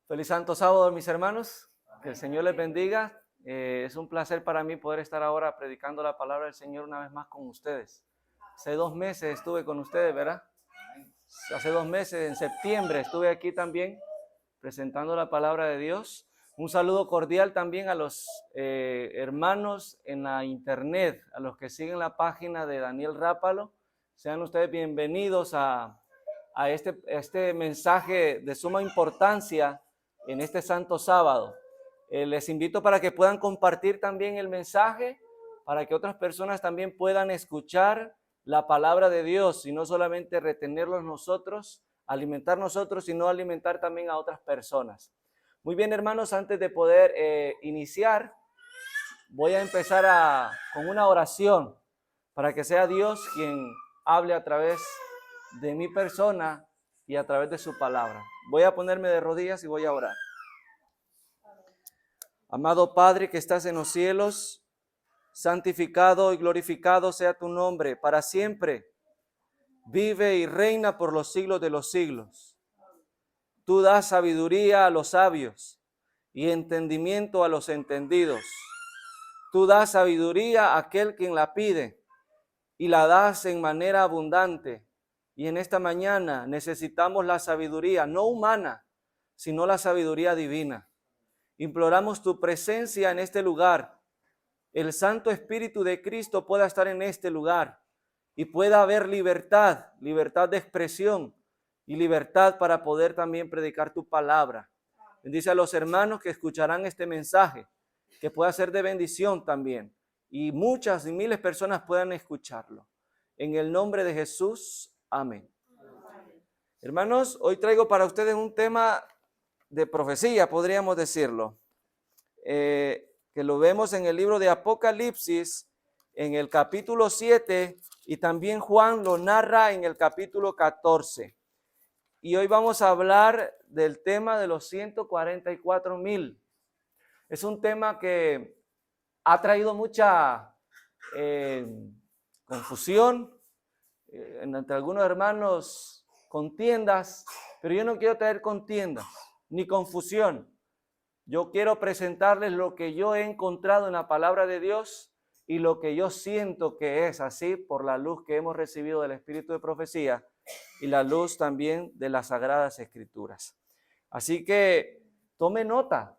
Feliz Santo Sábado, mis hermanos. Que el Señor les bendiga. Es un placer para mí poder estar ahora predicando la palabra del Señor una vez más con ustedes. Hace 2 meses estuve con ustedes, ¿verdad? Hace 2 meses, en septiembre, estuve aquí también presentando la palabra de Dios. Un saludo cordial también a los hermanos en la internet, a los que siguen la página de Daniel Rápalo. Sean ustedes bienvenidos a este mensaje de suma importancia en este santo sábado. Les invito para que puedan compartir también el mensaje, para que otras personas también puedan escuchar la palabra de Dios y no solamente retenerlos nosotros, alimentar nosotros, sino alimentar también a otras personas. Muy bien, hermanos, antes de poder iniciar, voy a empezar con una oración para que sea Dios quien hable a través de mi persona y a través de su palabra. Voy a ponerme de rodillas y voy a orar. Amado Padre que estás en los cielos, santificado y glorificado sea tu nombre para siempre. Vive y reina por los siglos de los siglos. Tú das sabiduría a los sabios y entendimiento a los entendidos. Tú das sabiduría a aquel quien la pide y la das en manera abundante. Y en esta mañana necesitamos la sabiduría, no humana, sino la sabiduría divina. Imploramos tu presencia en este lugar. El Santo Espíritu de Cristo pueda estar en este lugar y pueda haber libertad, libertad de expresión y libertad para poder también predicar tu palabra. Bendice a los hermanos que escucharán este mensaje, que pueda ser de bendición también y muchas y miles de personas puedan escucharlo. En el nombre de Jesús, amén. Hermanos, hoy traigo para ustedes un tema de profecía, podríamos decirlo, que lo vemos en el libro de Apocalipsis, en el capítulo 7, y también Juan lo narra en el capítulo 14. Y hoy vamos a hablar del tema de los 144,000. Es un tema que ha traído mucha confusión, entre algunos hermanos contiendas, pero yo no quiero traer contiendas ni confusión. Yo quiero presentarles lo que yo he encontrado en la palabra de Dios y lo que yo siento que es así por la luz que hemos recibido del Espíritu de profecía y la luz también de las Sagradas Escrituras. Así que tome nota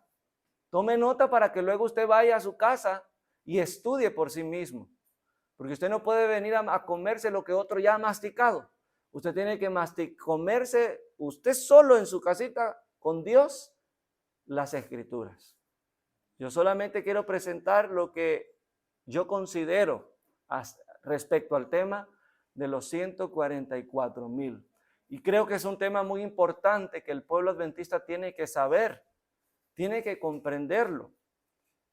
para que luego usted vaya a su casa y estudie por sí mismo. Porque usted no puede venir a comerse lo que otro ya ha masticado. Usted tiene que comerse usted solo en su casita con Dios las Escrituras. Yo solamente quiero presentar lo que yo considero respecto al tema de los 144,000. Y creo que es un tema muy importante que el pueblo adventista tiene que saber, tiene que comprenderlo.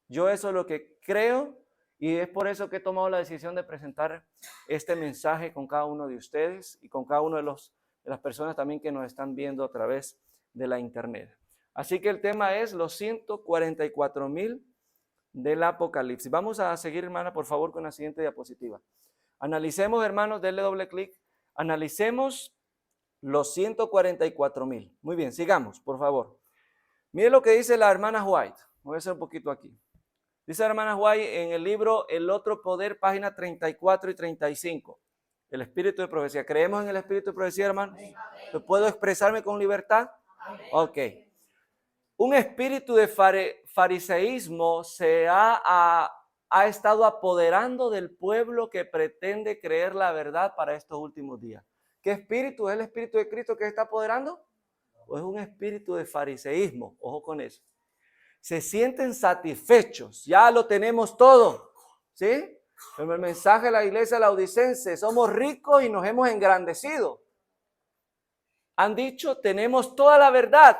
Yo eso es lo que creo y es por eso que he tomado la decisión de presentar este mensaje con cada uno de ustedes y con cada uno de las personas también que nos están viendo a través de la internet. Así que el tema es los 144,000 del Apocalipsis. Vamos a seguir, hermana, por favor, con la siguiente diapositiva. Analicemos, hermanos, denle doble clic. Analicemos los 144,000. Muy bien, sigamos, por favor. Mire lo que dice la hermana White. Voy a hacer un poquito aquí. Dice la hermana White en el libro El Otro Poder, páginas 34 y 35. El Espíritu de Profecía. ¿Creemos en el Espíritu de Profecía, hermanos? ¿Puedo expresarme con libertad? Ok. Un espíritu de fariseísmo se ha estado apoderando del pueblo que pretende creer la verdad para estos últimos días. ¿Qué espíritu es el Espíritu de Cristo que está apoderando? Pues es un espíritu de fariseísmo. Ojo con eso. Se sienten satisfechos, ya lo tenemos todo, ¿sí? Como el mensaje de la iglesia laodicense, somos ricos y nos hemos engrandecido. Han dicho, tenemos toda la verdad.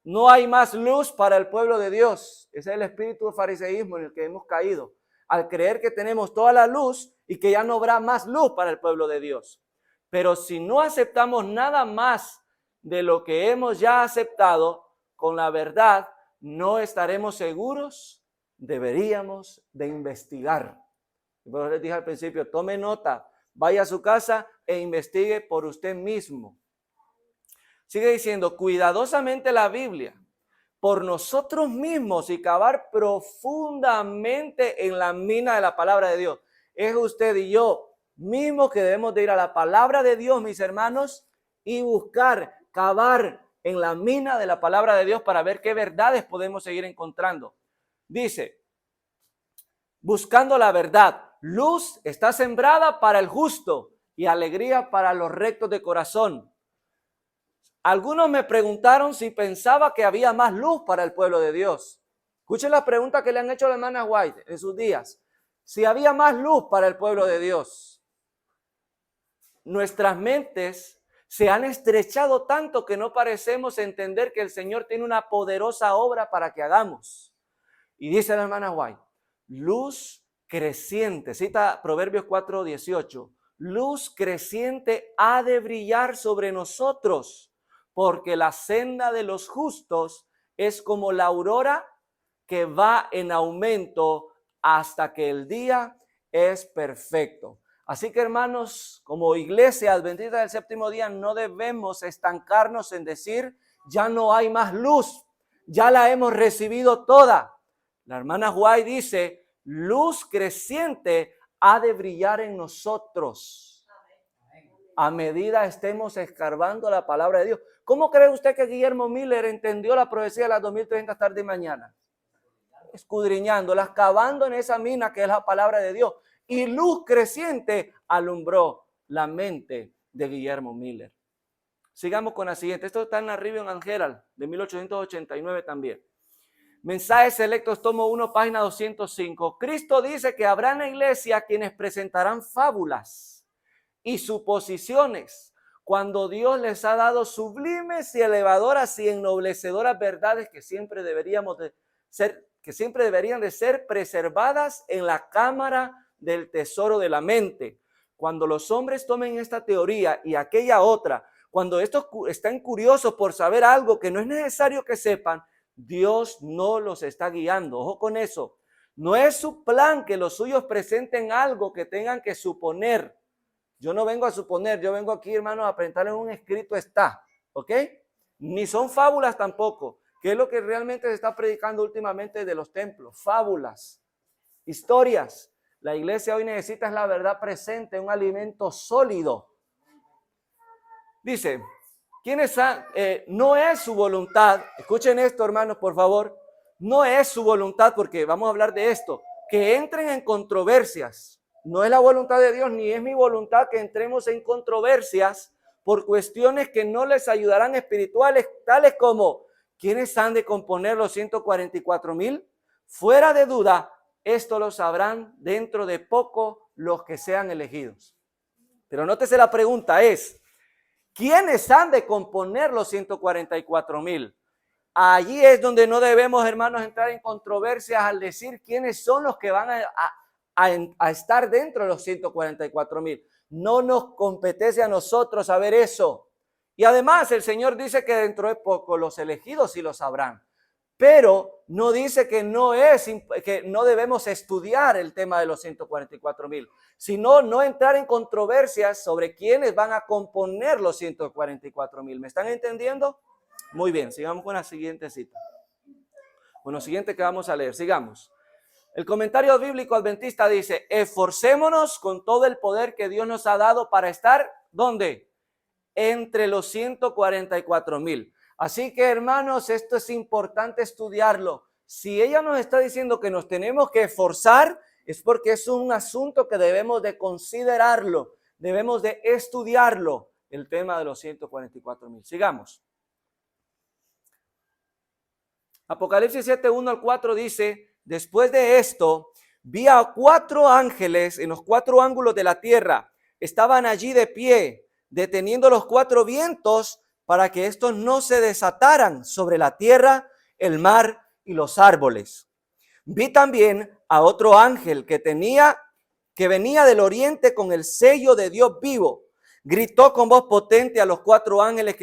No hay más luz para el pueblo de Dios. Ese es el espíritu de fariseísmo en el que hemos caído. Al creer que tenemos toda la luz y que ya no habrá más luz para el pueblo de Dios. Pero si no aceptamos nada más de lo que hemos ya aceptado con la verdad, no estaremos seguros. Deberíamos de investigar. Por eso les dije al principio, tome nota, vaya a su casa e investigue por usted mismo. Sigue diciendo, cuidadosamente la Biblia por nosotros mismos y cavar profundamente en la mina de la palabra de Dios. Es usted y yo mismos que debemos de ir a la palabra de Dios, mis hermanos, y buscar, cavar en la mina de la palabra de Dios para ver qué verdades podemos seguir encontrando. Dice, buscando la verdad, luz está sembrada para el justo y alegría para los rectos de corazón. Algunos me preguntaron si pensaba que había más luz para el pueblo de Dios. Escuchen la pregunta que le han hecho a la hermana White en sus días. Si había más luz para el pueblo de Dios. Nuestras mentes se han estrechado tanto que no parecemos entender que el Señor tiene una poderosa obra para que hagamos. Y dice la hermana White, luz creciente, cita Proverbios 4:18, luz creciente ha de brillar sobre nosotros, porque la senda de los justos es como la aurora que va en aumento hasta que el día es perfecto. Así que, hermanos, como iglesia adventista del séptimo día, no debemos estancarnos en decir, ya no hay más luz, ya la hemos recibido toda. La hermana White dice, luz creciente ha de brillar en nosotros a medida estemos escarbando la palabra de Dios. ¿Cómo cree usted que Guillermo Miller entendió la profecía de las 2030 tarde y mañana? Escudriñándolas, cavando en esa mina que es la palabra de Dios. Y luz creciente alumbró la mente de Guillermo Miller. Sigamos con la siguiente. Esto está en la Review and Herald de 1889 también. Mensajes selectos, tomo 1, página 205. Cristo dice que habrá en la iglesia quienes presentarán fábulas y suposiciones cuando Dios les ha dado sublimes y elevadoras y ennoblecedoras verdades que siempre deberían de ser preservadas en la cámara del tesoro de la mente. Cuando los hombres tomen esta teoría y aquella otra, cuando estos están curiosos por saber algo que no es necesario que sepan, Dios no los está guiando. Ojo con eso. No es su plan que los suyos presenten algo que tengan que suponer. Yo no vengo a suponer, yo vengo aquí, hermanos, a presentarles un escrito está, ¿ok? Ni son fábulas tampoco, que es lo que realmente se está predicando últimamente de los templos. Fábulas, historias. La iglesia hoy necesita la verdad presente, un alimento sólido. Dice, no es su voluntad, escuchen esto, hermanos, por favor, no es su voluntad, porque vamos a hablar de esto, que entren en controversias. No es la voluntad de Dios, ni es mi voluntad que entremos en controversias por cuestiones que no les ayudarán espirituales, tales como, ¿quiénes han de componer los 144,000? Fuera de duda, esto lo sabrán dentro de poco los que sean elegidos. Pero nótese la pregunta es, ¿quiénes han de componer los 144,000? Allí es donde no debemos, hermanos, entrar en controversias al decir quiénes son los que van a estar dentro de los 144,000. No nos compete a nosotros saber eso. Y además el Señor dice que dentro de poco los elegidos sí lo sabrán. Pero no dice que no debemos estudiar el tema de los 144,000, sino no entrar en controversias sobre quiénes van a componer los 144,000. ¿Me están entendiendo? Muy bien, sigamos con la siguiente cita. Bueno, siguiente que vamos a leer, sigamos. El comentario bíblico adventista dice, esforcémonos con todo el poder que Dios nos ha dado para estar, ¿dónde? Entre los 144,000. Así que, hermanos, esto es importante estudiarlo. Si ella nos está diciendo que nos tenemos que esforzar, es porque es un asunto que debemos de considerarlo, debemos de estudiarlo, el tema de los 144,000. Sigamos. Apocalipsis 7, 1 al 4 dice, después de esto, vi a 4 ángeles en los 4 ángulos de la tierra. Estaban allí de pie, deteniendo los 4 vientos para que estos no se desataran sobre la tierra, el mar y los árboles. Vi también a otro ángel que venía del oriente con el sello de Dios vivo. Gritó con voz potente a los 4 ángeles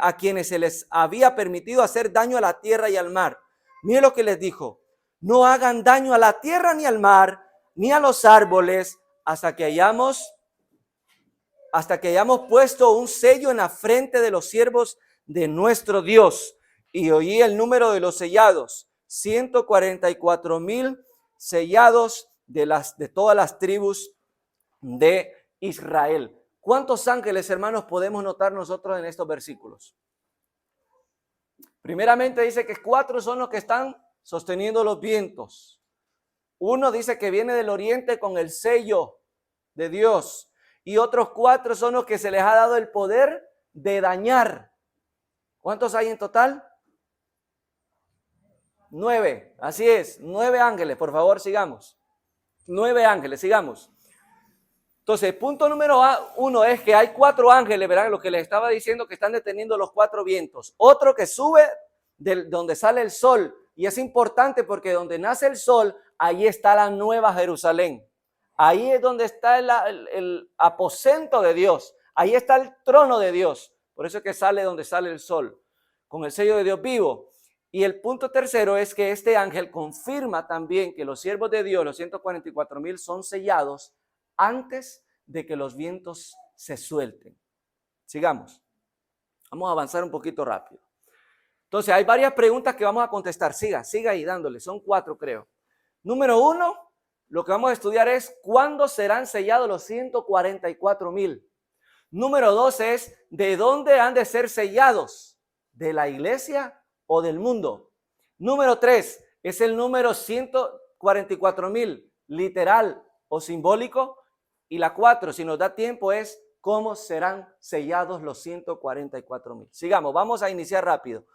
a quienes se les había permitido hacer daño a la tierra y al mar. Mire lo que les dijo: no hagan daño a la tierra ni al mar, ni a los árboles, hasta que hayamos puesto un sello en la frente de los siervos de nuestro Dios. y oí el número de los sellados, 144,000 sellados de todas las tribus de Israel. ¿Cuántos ángeles, hermanos, podemos notar nosotros en estos versículos? Primeramente dice que 4 son los que están sosteniendo los vientos. Uno dice que viene del oriente con el sello de Dios. Y otros 4 son los que se les ha dado el poder de dañar. ¿Cuántos hay en total? 9. Así es, 9 ángeles. Por favor, sigamos. 9 ángeles, sigamos. Entonces, punto número 1 es que hay 4 ángeles, ¿verdad? Lo que les estaba diciendo, que están deteniendo los 4 vientos. Otro que sube de donde sale el sol. Y es importante porque donde nace el sol, ahí está la nueva Jerusalén. Ahí es donde está el aposento de Dios. Ahí está el trono de Dios. Por eso es que sale donde sale el sol, con el sello de Dios vivo. Y el punto tercero es que este ángel confirma también que los siervos de Dios, los 144,000, son sellados antes de que los vientos se suelten. Sigamos. Vamos a avanzar un poquito rápido. Entonces, hay varias preguntas que vamos a contestar. Siga ahí dándole. Son 4, creo. Número 1, lo que vamos a estudiar es ¿cuándo serán sellados los 144,000? Número 2 es ¿de dónde han de ser sellados? ¿De la iglesia o del mundo? Número 3 es el número 144,000, literal o simbólico. Y la 4, si nos da tiempo, es ¿cómo serán sellados los 144,000? Sigamos, vamos a iniciar rápido.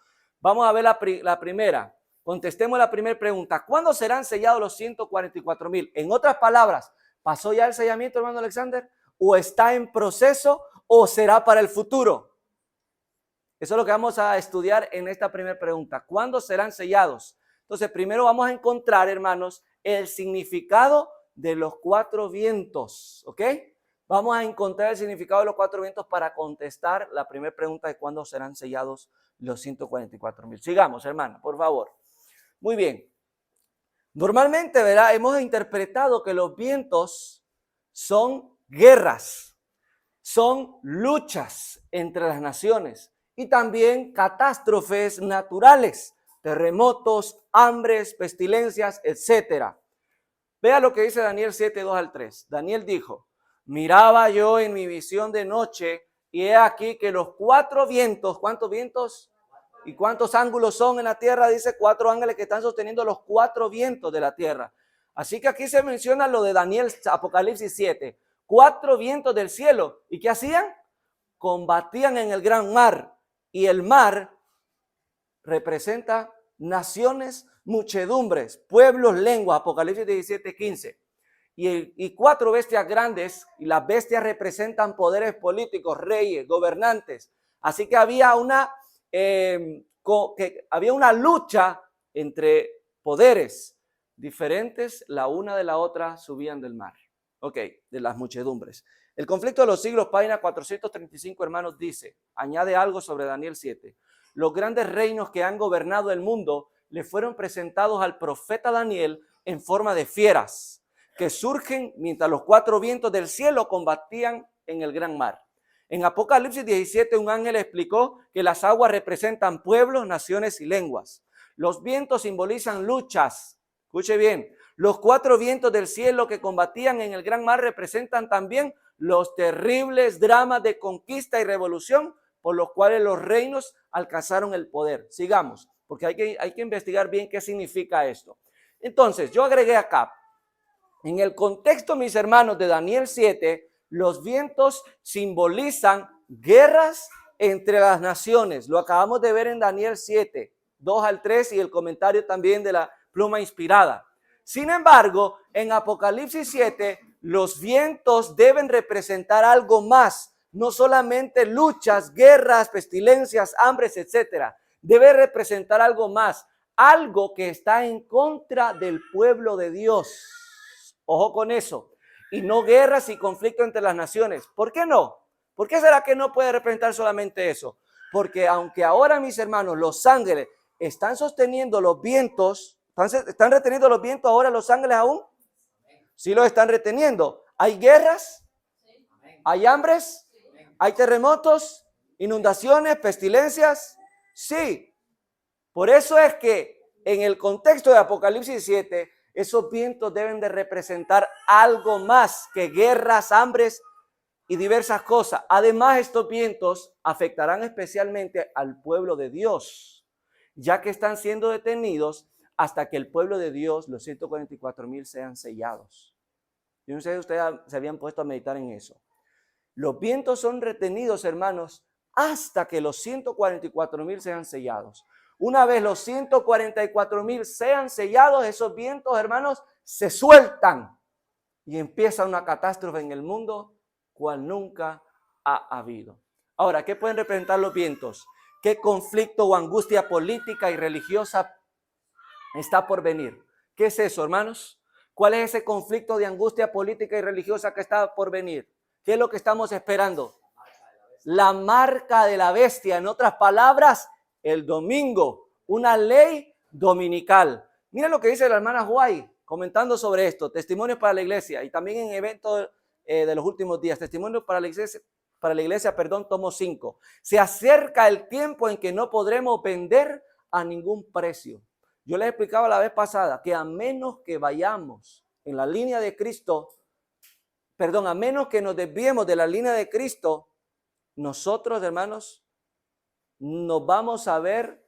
Vamos a ver la primera. Contestemos la primera pregunta. ¿Cuándo serán sellados los 144,000? En otras palabras, ¿pasó ya el sellamiento, hermano Alexander? ¿O está en proceso o será para el futuro? Eso es lo que vamos a estudiar en esta primera pregunta. ¿Cuándo serán sellados? Entonces, primero vamos a encontrar, hermanos, el significado de los 4 vientos, ¿ok? Vamos a encontrar el significado de los 4 vientos para contestar la primera pregunta de cuándo serán sellados los 144,000. Sigamos, hermano, por favor. Muy bien. Normalmente, ¿verdad? Hemos interpretado que los vientos son guerras, son luchas entre las naciones y también catástrofes naturales, terremotos, hambres, pestilencias, etcétera. Vea lo que dice Daniel 7, 2 al 3. Daniel dijo, miraba yo en mi visión de noche y he aquí que los 4 vientos, ¿cuántos vientos? ¿Y cuántos ángulos son en la tierra? Dice 4 ángeles que están sosteniendo los 4 vientos de la tierra. Así que aquí se menciona lo de Daniel, Apocalipsis 7. 4 vientos del cielo. ¿Y qué hacían? Combatían en el gran mar. Y el mar representa naciones, muchedumbres, pueblos, lenguas. Apocalipsis 17, 15. Y 4 bestias grandes, y las bestias representan poderes políticos, reyes, gobernantes. Así que había una lucha entre poderes diferentes, la una de la otra subían del mar. Ok, de las muchedumbres. El conflicto de los siglos, página 435, hermanos, dice, añade algo sobre Daniel 7. Los grandes reinos que han gobernado el mundo le fueron presentados al profeta Daniel en forma de fieras que surgen mientras los 4 vientos del cielo combatían en el gran mar. En Apocalipsis 17, un ángel explicó que las aguas representan pueblos, naciones y lenguas. Los vientos simbolizan luchas. Escuche bien, los 4 vientos del cielo que combatían en el gran mar representan también los terribles dramas de conquista y revolución por los cuales los reinos alcanzaron el poder. Sigamos, porque hay que investigar bien qué significa esto. Entonces, yo agregué acá, en el contexto, mis hermanos, de Daniel 7, los vientos simbolizan guerras entre las naciones. Lo acabamos de ver en Daniel 7, 2 al 3 y el comentario también de la pluma inspirada. Sin embargo, en Apocalipsis 7, los vientos deben representar algo más. No solamente luchas, guerras, pestilencias, hambres, etcétera. Debe representar algo más. Algo que está en contra del pueblo de Dios. Ojo con eso. Y no guerras y conflictos entre las naciones. ¿Por qué no? ¿Por qué será que no puede representar solamente eso? Porque aunque ahora, mis hermanos, los ángeles están sosteniendo los vientos, ¿están reteniendo los vientos ahora los ángeles aún? Sí los están reteniendo. ¿Hay guerras? ¿Hay hambres? ¿Hay terremotos? ¿Inundaciones? ¿Pestilencias? Sí. Por eso es que en el contexto de Apocalipsis 7, esos vientos deben de representar algo más que guerras, hambres y diversas cosas. Además, estos vientos afectarán especialmente al pueblo de Dios, ya que están siendo detenidos hasta que el pueblo de Dios, los 144,000, sean sellados. Yo no sé si ustedes se habían puesto a meditar en eso. Los vientos son retenidos, hermanos, hasta que los 144,000 sean sellados. Una vez los 144,000 sean sellados, esos vientos, hermanos, se sueltan y empieza una catástrofe en el mundo cual nunca ha habido. Ahora, ¿qué pueden representar los vientos? ¿Qué conflicto o angustia política y religiosa está por venir? ¿Qué es eso, hermanos? ¿Cuál es ese conflicto de angustia política y religiosa que está por venir? ¿Qué es lo que estamos esperando? La marca de la bestia. En otras palabras, el domingo, una ley dominical. Mira lo que dice la hermana Huay comentando sobre esto, testimonios para la iglesia y también en eventos de los últimos días, testimonios para la iglesia, tomo 5. Se acerca el tiempo en que no podremos vender a ningún precio. Yo les explicaba la vez pasada que a menos que vayamos en la línea de Cristo, a menos que nos desviemos de la línea de Cristo, nosotros, hermanos, nos vamos a ver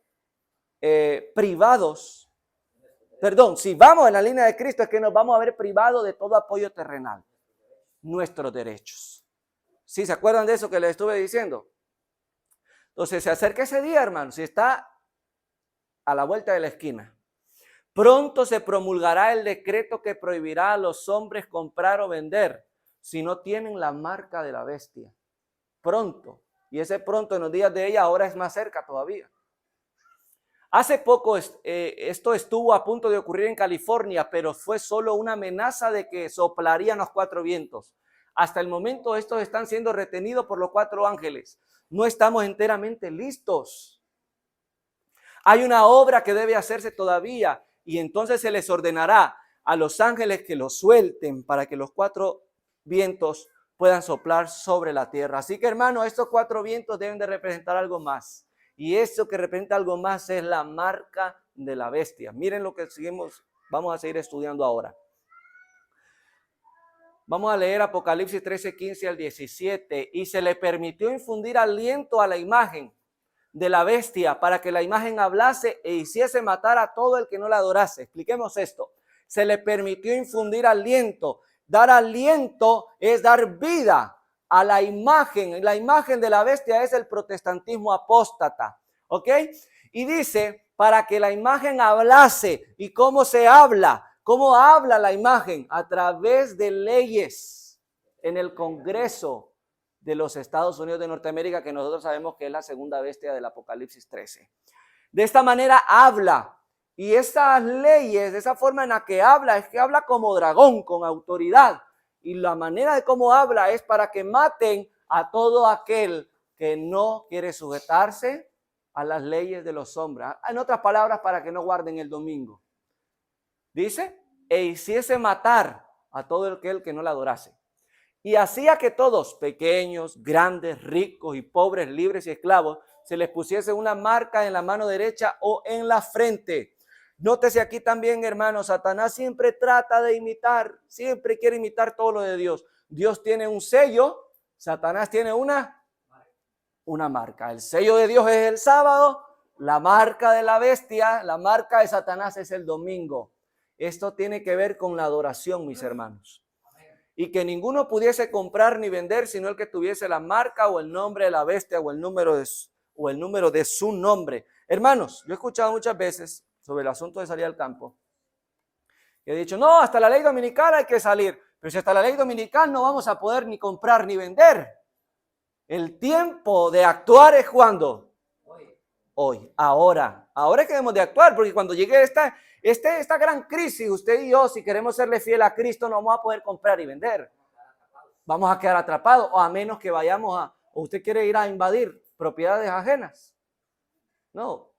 privados. Si vamos en la línea de Cristo es que nos vamos a ver privados de todo apoyo terrenal. Nuestros derechos. ¿Sí se acuerdan de eso que les estuve diciendo? Entonces se acerca ese día, hermanos, si está a la vuelta de la esquina. Pronto se promulgará el decreto que prohibirá a los hombres comprar o vender si no tienen la marca de la bestia. Pronto. Y ese pronto en los días de ella ahora es más cerca todavía. Hace poco esto estuvo a punto de ocurrir en California, pero fue solo una amenaza de que soplarían los 4 vientos. Hasta el momento estos están siendo retenidos por los 4 ángeles. No estamos enteramente listos. Hay una obra que debe hacerse todavía y entonces se les ordenará a los ángeles que los suelten para que los 4 vientos puedan soplar sobre la tierra. Así que, hermano, estos 4 vientos deben de representar algo más. Y eso que representa algo más es la marca de la bestia. Miren lo que vamos a seguir estudiando ahora. Vamos a leer Apocalipsis 13:15 al 17. Y se le permitió infundir aliento a la imagen de la bestia para que la imagen hablase e hiciese matar a todo el que no la adorase. Expliquemos esto. Se le permitió infundir aliento. Dar aliento es dar vida a la imagen. La imagen de la bestia es el protestantismo apóstata. ¿Ok? Y dice, para que la imagen hablase. ¿Y cómo se habla? ¿Cómo habla la imagen? A través de leyes en el Congreso de los Estados Unidos de Norteamérica, que nosotros sabemos que es la segunda bestia del Apocalipsis 13. De esta manera habla. Y esas leyes, esa forma en la que habla, es que habla como dragón, con autoridad. Y la manera de cómo habla es para que maten a todo aquel que no quiere sujetarse a las leyes de los hombres. En otras palabras, para que no guarden el domingo. Dice, e hiciese matar a todo aquel que no la adorase. Y hacía que todos, pequeños, grandes, ricos y pobres, libres y esclavos, se les pusiese una marca en la mano derecha o en la frente. Nótese aquí también, hermanos, Satanás siempre trata de imitar, siempre quiere imitar todo lo de Dios. Dios tiene un sello, Satanás tiene una marca. El sello de Dios es el sábado, la marca de la bestia, la marca de Satanás es el domingo. Esto tiene que ver con la adoración, mis hermanos. Y que ninguno pudiese comprar ni vender, sino el que tuviese la marca o el nombre de la bestia o el número de su nombre. Hermanos, yo he escuchado muchas veces sobre el asunto de salir al campo. He dicho, no, hasta la ley dominical hay que salir. Pero si hasta la ley dominical no vamos a poder ni comprar ni vender. El tiempo de actuar es ¿cuándo? Hoy, ahora. Ahora es que debemos de actuar, porque cuando llegue esta gran crisis, usted y yo, si queremos serle fiel a Cristo, no vamos a poder comprar y vender. Vamos a quedar atrapados, o a menos que vayamos o usted quiere ir a invadir propiedades ajenas. No,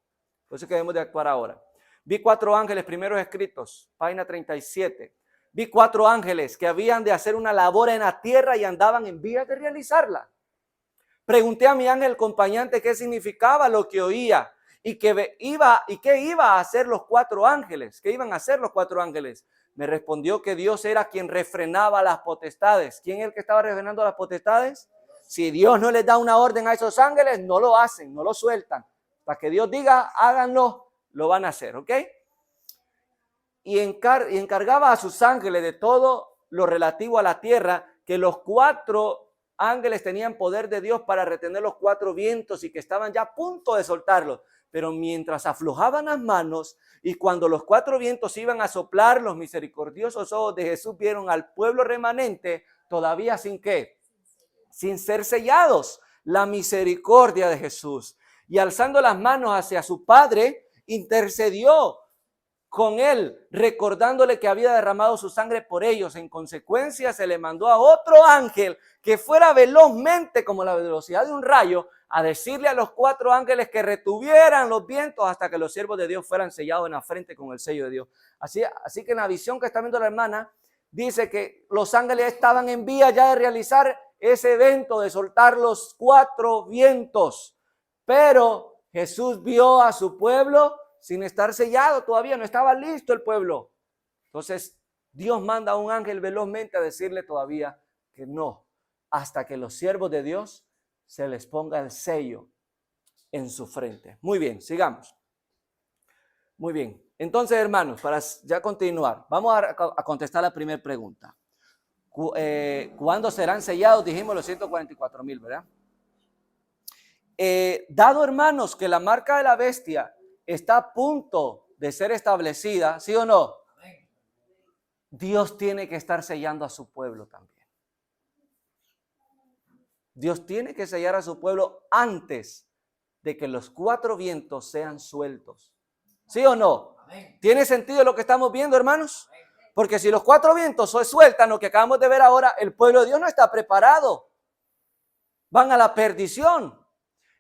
por eso es que debemos de actuar ahora. Vi 4 ángeles primeros escritos, página 37. Vi 4 ángeles que habían de hacer una labor en la tierra y andaban en vías de realizarla. Pregunté a mi ángel acompañante qué significaba lo que oía. ¿Y qué iba a hacer los 4 ángeles? ¿Qué iban a hacer los 4 ángeles? Me respondió que Dios era quien refrenaba las potestades. ¿Quién es el que estaba refrenando las potestades? Si Dios no les da una orden a esos ángeles, no lo hacen, no lo sueltan. Para que Dios diga, háganlo, lo van a hacer, ¿ok? Y encargaba a sus ángeles de todo lo relativo a la tierra, que los 4 ángeles tenían poder de Dios para retener los 4 vientos y que estaban ya a punto de soltarlos. Pero mientras aflojaban las manos y cuando los 4 vientos iban a soplar, los misericordiosos ojos de Jesús vieron al pueblo remanente todavía sin ¿qué? Sin ser sellados. La misericordia de Jesús. Y alzando las manos hacia su Padre, intercedió con él, recordándole que había derramado su sangre por ellos. En consecuencia, se le mandó a otro ángel que fuera velozmente, como la velocidad de un rayo, a decirle a los 4 ángeles que retuvieran los vientos hasta que los siervos de Dios fueran sellados en la frente con el sello de Dios. Así que en la visión que está viendo la hermana, dice que los ángeles estaban en vía ya de realizar ese evento, de soltar los 4 vientos. Pero Jesús vio a su pueblo sin estar sellado todavía, no estaba listo el pueblo. Entonces Dios manda a un ángel velozmente a decirle todavía que no, hasta que los siervos de Dios se les ponga el sello en su frente. Muy bien, sigamos. Muy bien, entonces hermanos, para ya continuar, vamos a contestar la primera pregunta. ¿Cuándo serán sellados? Dijimos los 144,000, ¿verdad? Dado hermanos que la marca de la bestia está a punto de ser establecida, ¿sí o no? Dios tiene que estar sellando a su pueblo también. Dios tiene que sellar a su pueblo antes de que los 4 vientos sean sueltos. ¿Sí o no? ¿Tiene sentido lo que estamos viendo, hermanos? Porque si los 4 vientos se sueltan, lo que acabamos de ver ahora, el pueblo de Dios no está preparado. Van a la perdición.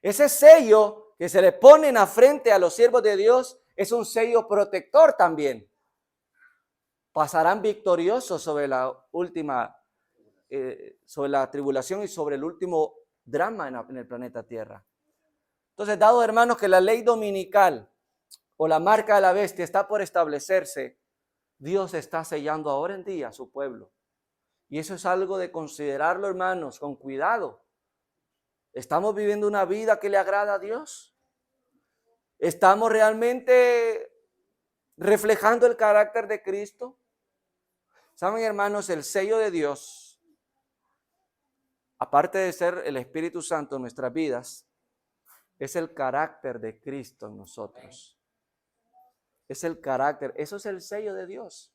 Ese sello que se le ponen a frente a los siervos de Dios es un sello protector también. Pasarán victoriosos sobre la última, sobre la tribulación y sobre el último drama en el planeta Tierra. Entonces, dado hermanos que la ley dominical o la marca de la bestia está por establecerse, Dios está sellando ahora en día a su pueblo. Y eso es algo de considerarlo, hermanos, con cuidado. ¿Estamos viviendo una vida que le agrada a Dios? ¿Estamos realmente reflejando el carácter de Cristo? Saben, hermanos, el sello de Dios, aparte de ser el Espíritu Santo en nuestras vidas, es el carácter de Cristo en nosotros. Es el carácter, eso es el sello de Dios.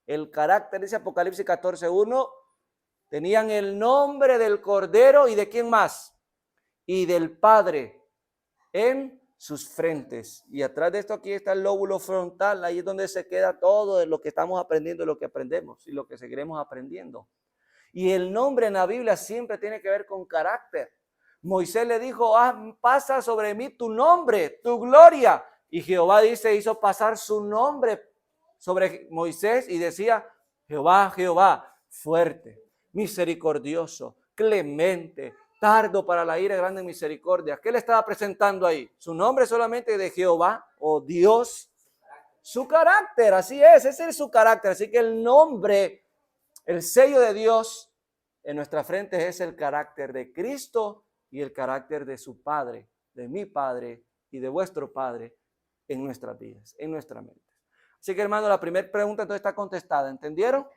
El carácter, dice Apocalipsis 14:1, tenían el nombre del Cordero y de quién más, y del Padre en sus frentes. Y atrás de esto aquí está el lóbulo frontal, ahí es donde se queda todo de lo que estamos aprendiendo, lo que aprendemos y lo que seguiremos aprendiendo. Y el nombre en la Biblia siempre tiene que ver con carácter. Moisés le dijo, pasa sobre mí tu nombre, tu gloria. Y Jehová hizo pasar su nombre sobre Moisés y decía, Jehová, Jehová, fuerte, misericordioso, clemente, tardo para la ira, grande en misericordia. ¿Qué le estaba presentando ahí? Su nombre solamente de Jehová o Dios. Su carácter, así es, ese es su carácter. Así que el nombre, el sello de Dios en nuestra frente es el carácter de Cristo y el carácter de su Padre, de mi Padre y de vuestro Padre en nuestras vidas, en nuestra mente. Así que, hermano, la primera pregunta entonces está contestada. ¿Entendieron?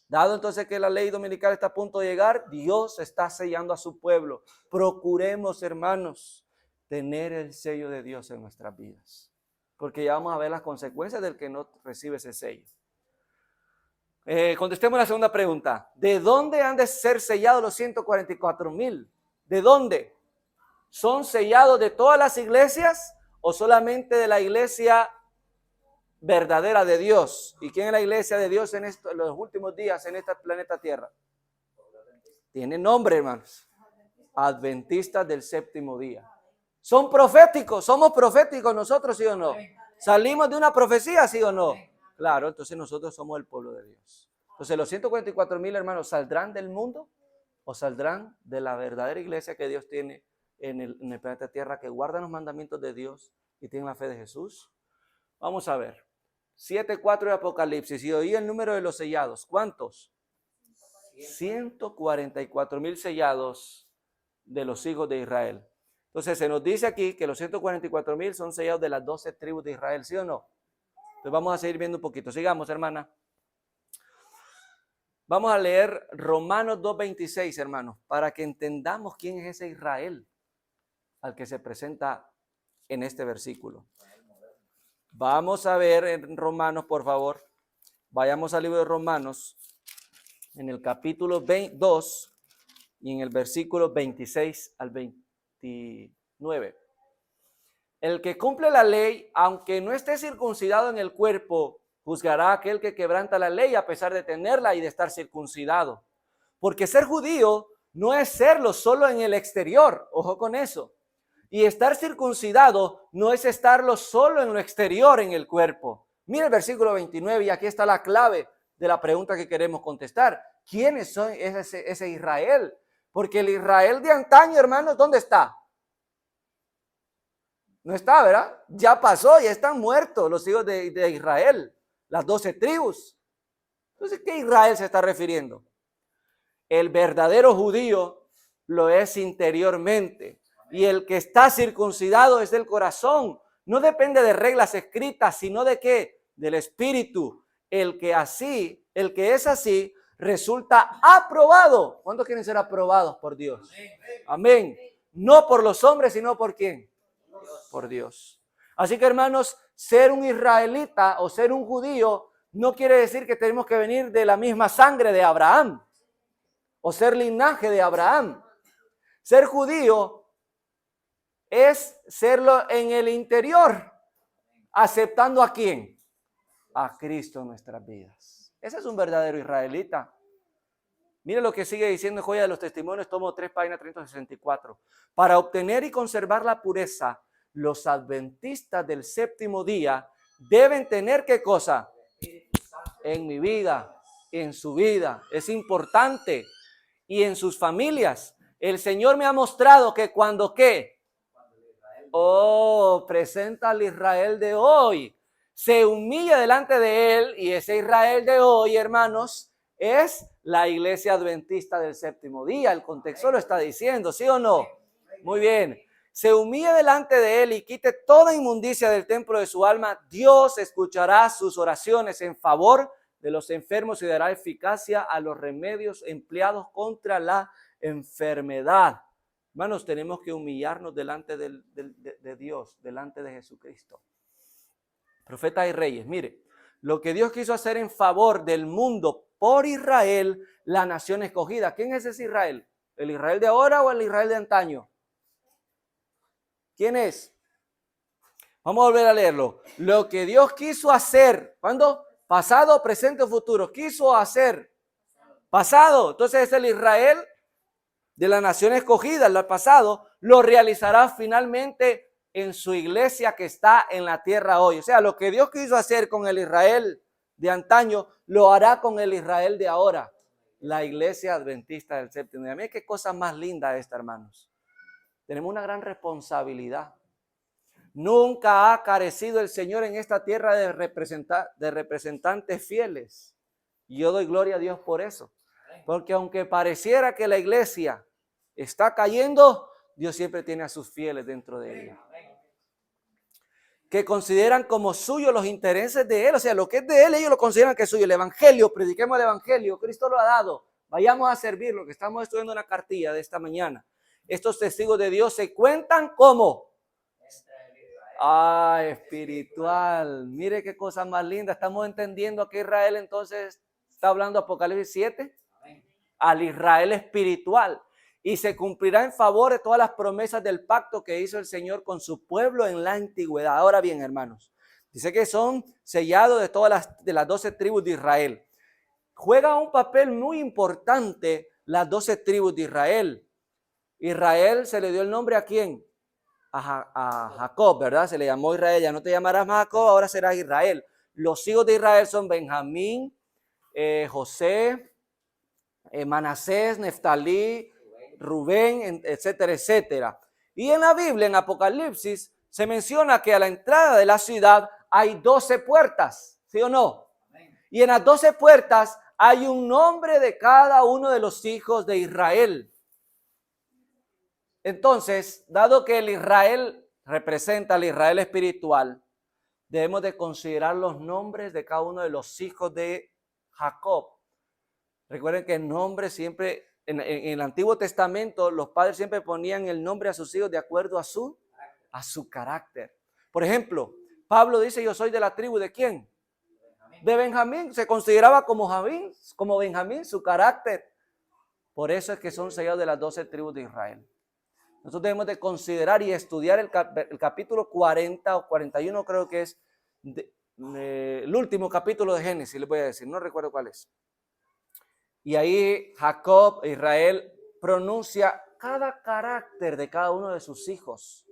Dado entonces que la ley dominical está a punto de llegar, Dios está sellando a su pueblo. Procuremos, hermanos, tener el sello de Dios en nuestras vidas, porque ya vamos a ver las consecuencias del que no recibe ese sello. Contestemos la segunda pregunta. ¿De dónde han de ser sellados los 144,000? ¿De dónde? ¿Son sellados de todas las iglesias o solamente de la iglesia verdadera de Dios? ¿Y quién es la iglesia de Dios en los últimos días en este planeta Tierra? Tiene nombre, hermanos. Adventistas del séptimo día. ¿Son proféticos? ¿Somos proféticos nosotros, sí o no? ¿Salimos de una profecía, sí o no? Claro, entonces nosotros somos el pueblo de Dios. Entonces los 144,000 hermanos, ¿saldrán del mundo o saldrán de la verdadera iglesia que Dios tiene en el planeta Tierra que guardan los mandamientos de Dios y tienen la fe de Jesús? Vamos a ver. 7:4 de Apocalipsis. Y oí el número de los sellados. ¿Cuántos? 144,000 sellados de los hijos de Israel. Entonces se nos dice aquí que los 144,000 son sellados de las 12 tribus de Israel, ¿sí o no? Entonces vamos a seguir viendo un poquito. Sigamos, hermana. Vamos a leer Romanos 2:26, hermanos, para que entendamos quién es ese Israel al que se presenta en este versículo. Vamos a ver en Romanos, por favor. Vayamos al libro de Romanos, en el capítulo 2 y en el versículo 26 al 29. El que cumple la ley, aunque no esté circuncidado en el cuerpo, juzgará a aquel que quebranta la ley a pesar de tenerla y de estar circuncidado. Porque ser judío no es serlo solo en el exterior, ojo con eso. Y estar circuncidado no es estarlo solo en lo exterior, en el cuerpo. Mira el versículo 29 y aquí está la clave de la pregunta que queremos contestar. ¿Quiénes son ese Israel? Porque el Israel de antaño, hermanos, ¿dónde está? No está, ¿verdad? Ya pasó, ya están muertos los hijos de Israel, las 12 tribus. Entonces, ¿qué Israel se está refiriendo? El verdadero judío lo es interiormente. Y el que está circuncidado es del corazón. No depende de reglas escritas, sino de ¿qué? Del espíritu. El que es así, resulta aprobado. ¿Cuántos quieren ser aprobados por Dios? Amén. No por los hombres, sino por ¿quién? Por Dios. Así que, hermanos, ser un israelita o ser un judío no quiere decir que tenemos que venir de la misma sangre de Abraham o ser linaje de Abraham. Ser judío es serlo en el interior, aceptando ¿a quién? A Cristo en nuestras vidas. Ese es un verdadero israelita. Mire lo que sigue diciendo Joya de los Testimonios, tomo 3, página 364. Para obtener y conservar la pureza, los adventistas del séptimo día deben tener ¿qué cosa? En mi vida, en su vida. Es importante. Y en sus familias. El Señor me ha mostrado que cuando ¿qué? Presenta al Israel de hoy. Se humilla delante de él y ese Israel de hoy, hermanos, es la iglesia adventista del séptimo día. El contexto lo está diciendo, ¿sí o no? Muy bien. Se humilla delante de él y quite toda inmundicia del templo de su alma. Dios escuchará sus oraciones en favor de los enfermos y dará eficacia a los remedios empleados contra la enfermedad. Hermanos, tenemos que humillarnos delante de Dios, delante de Jesucristo. Profetas y reyes, mire, lo que Dios quiso hacer en favor del mundo por Israel, la nación escogida. ¿Quién es ese Israel? ¿El Israel de ahora o el Israel de antaño? ¿Quién es? Vamos a volver a leerlo. Lo que Dios quiso hacer, ¿cuándo? Pasado, presente o futuro. Quiso hacer. Pasado. Entonces es el Israel de la nación escogida, el pasado, lo realizará finalmente en su iglesia que está en la tierra hoy. O sea, lo que Dios quiso hacer con el Israel de antaño, lo hará con el Israel de ahora. La iglesia adventista del séptimo día. Mira qué cosa más linda esta, hermanos. Tenemos una gran responsabilidad. Nunca ha carecido el Señor en esta tierra de representantes fieles. Y yo doy gloria a Dios por eso. Porque aunque pareciera que la iglesia está cayendo, Dios siempre tiene a sus fieles dentro de ella. Que consideran como suyo los intereses de Él. O sea, lo que es de Él, ellos lo consideran que es suyo. El Evangelio, prediquemos el Evangelio. Cristo lo ha dado. Vayamos a servirlo, que estamos estudiando una cartilla de esta mañana. Estos testigos de Dios se cuentan como espiritual. Mire qué cosa más linda. Estamos entendiendo que Israel entonces está hablando Apocalipsis 7. Al Israel espiritual. Y se cumplirá en favor de todas las promesas del pacto que hizo el Señor con su pueblo en la antigüedad. Ahora bien, hermanos, dice que son sellados de las 12 tribus de Israel. Juega un papel muy importante las 12 tribus de Israel. Israel se le dio el nombre ¿a quién? A Jacob, ¿verdad? Se le llamó Israel. Ya no te llamarás más Jacob, ahora serás Israel. Los hijos de Israel son Benjamín, José, Manasés, Neftalí, Rubén, etcétera, etcétera. Y en la Biblia, en Apocalipsis, se menciona que a la entrada de la ciudad hay 12 puertas, ¿sí o no? Y en las 12 puertas hay un nombre de cada uno de los hijos de Israel. Entonces, dado que el Israel representa al Israel espiritual, debemos de considerar los nombres de cada uno de los hijos de Jacob. Recuerden que el nombre siempre, en el Antiguo Testamento, los padres siempre ponían el nombre a sus hijos de acuerdo a su carácter. Por ejemplo, Pablo dice, yo soy de la tribu ¿de quién? De Benjamín. Se consideraba como Benjamín, su carácter. Por eso es que son sellados de las 12 tribus de Israel. Nosotros debemos de considerar y estudiar el capítulo 40 o 41, creo que es el último capítulo de Génesis, les voy a decir, no recuerdo cuál es. Y ahí Jacob, Israel, pronuncia cada carácter de cada uno de sus hijos.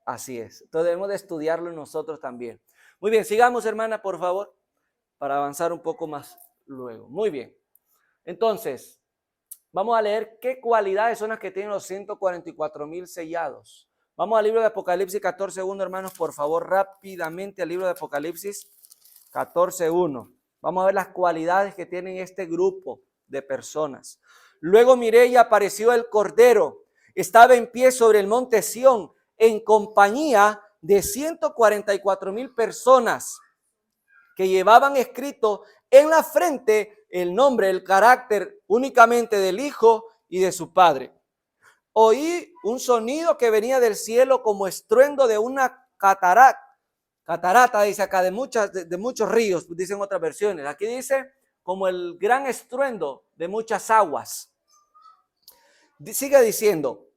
Así es. Entonces debemos de estudiarlo nosotros también. Muy bien, sigamos, hermana, por favor, para avanzar un poco más luego. Muy bien. Entonces, vamos a leer qué cualidades son las que tienen los 144,000 sellados. Vamos al libro de Apocalipsis 14:1, hermanos, por favor, rápidamente al libro de Apocalipsis 14:1. Vamos a ver las cualidades que tienen este grupo de personas. Luego miré y apareció el Cordero. Estaba en pie sobre el monte Sión, en compañía de 144,000 personas que llevaban escrito en la frente el nombre, el carácter únicamente del Hijo y de su Padre. Oí un sonido que venía del cielo como estruendo de una catarata, dice acá, de muchos ríos, dicen otras versiones. Aquí dice como el gran estruendo de muchas aguas. Sigue diciendo,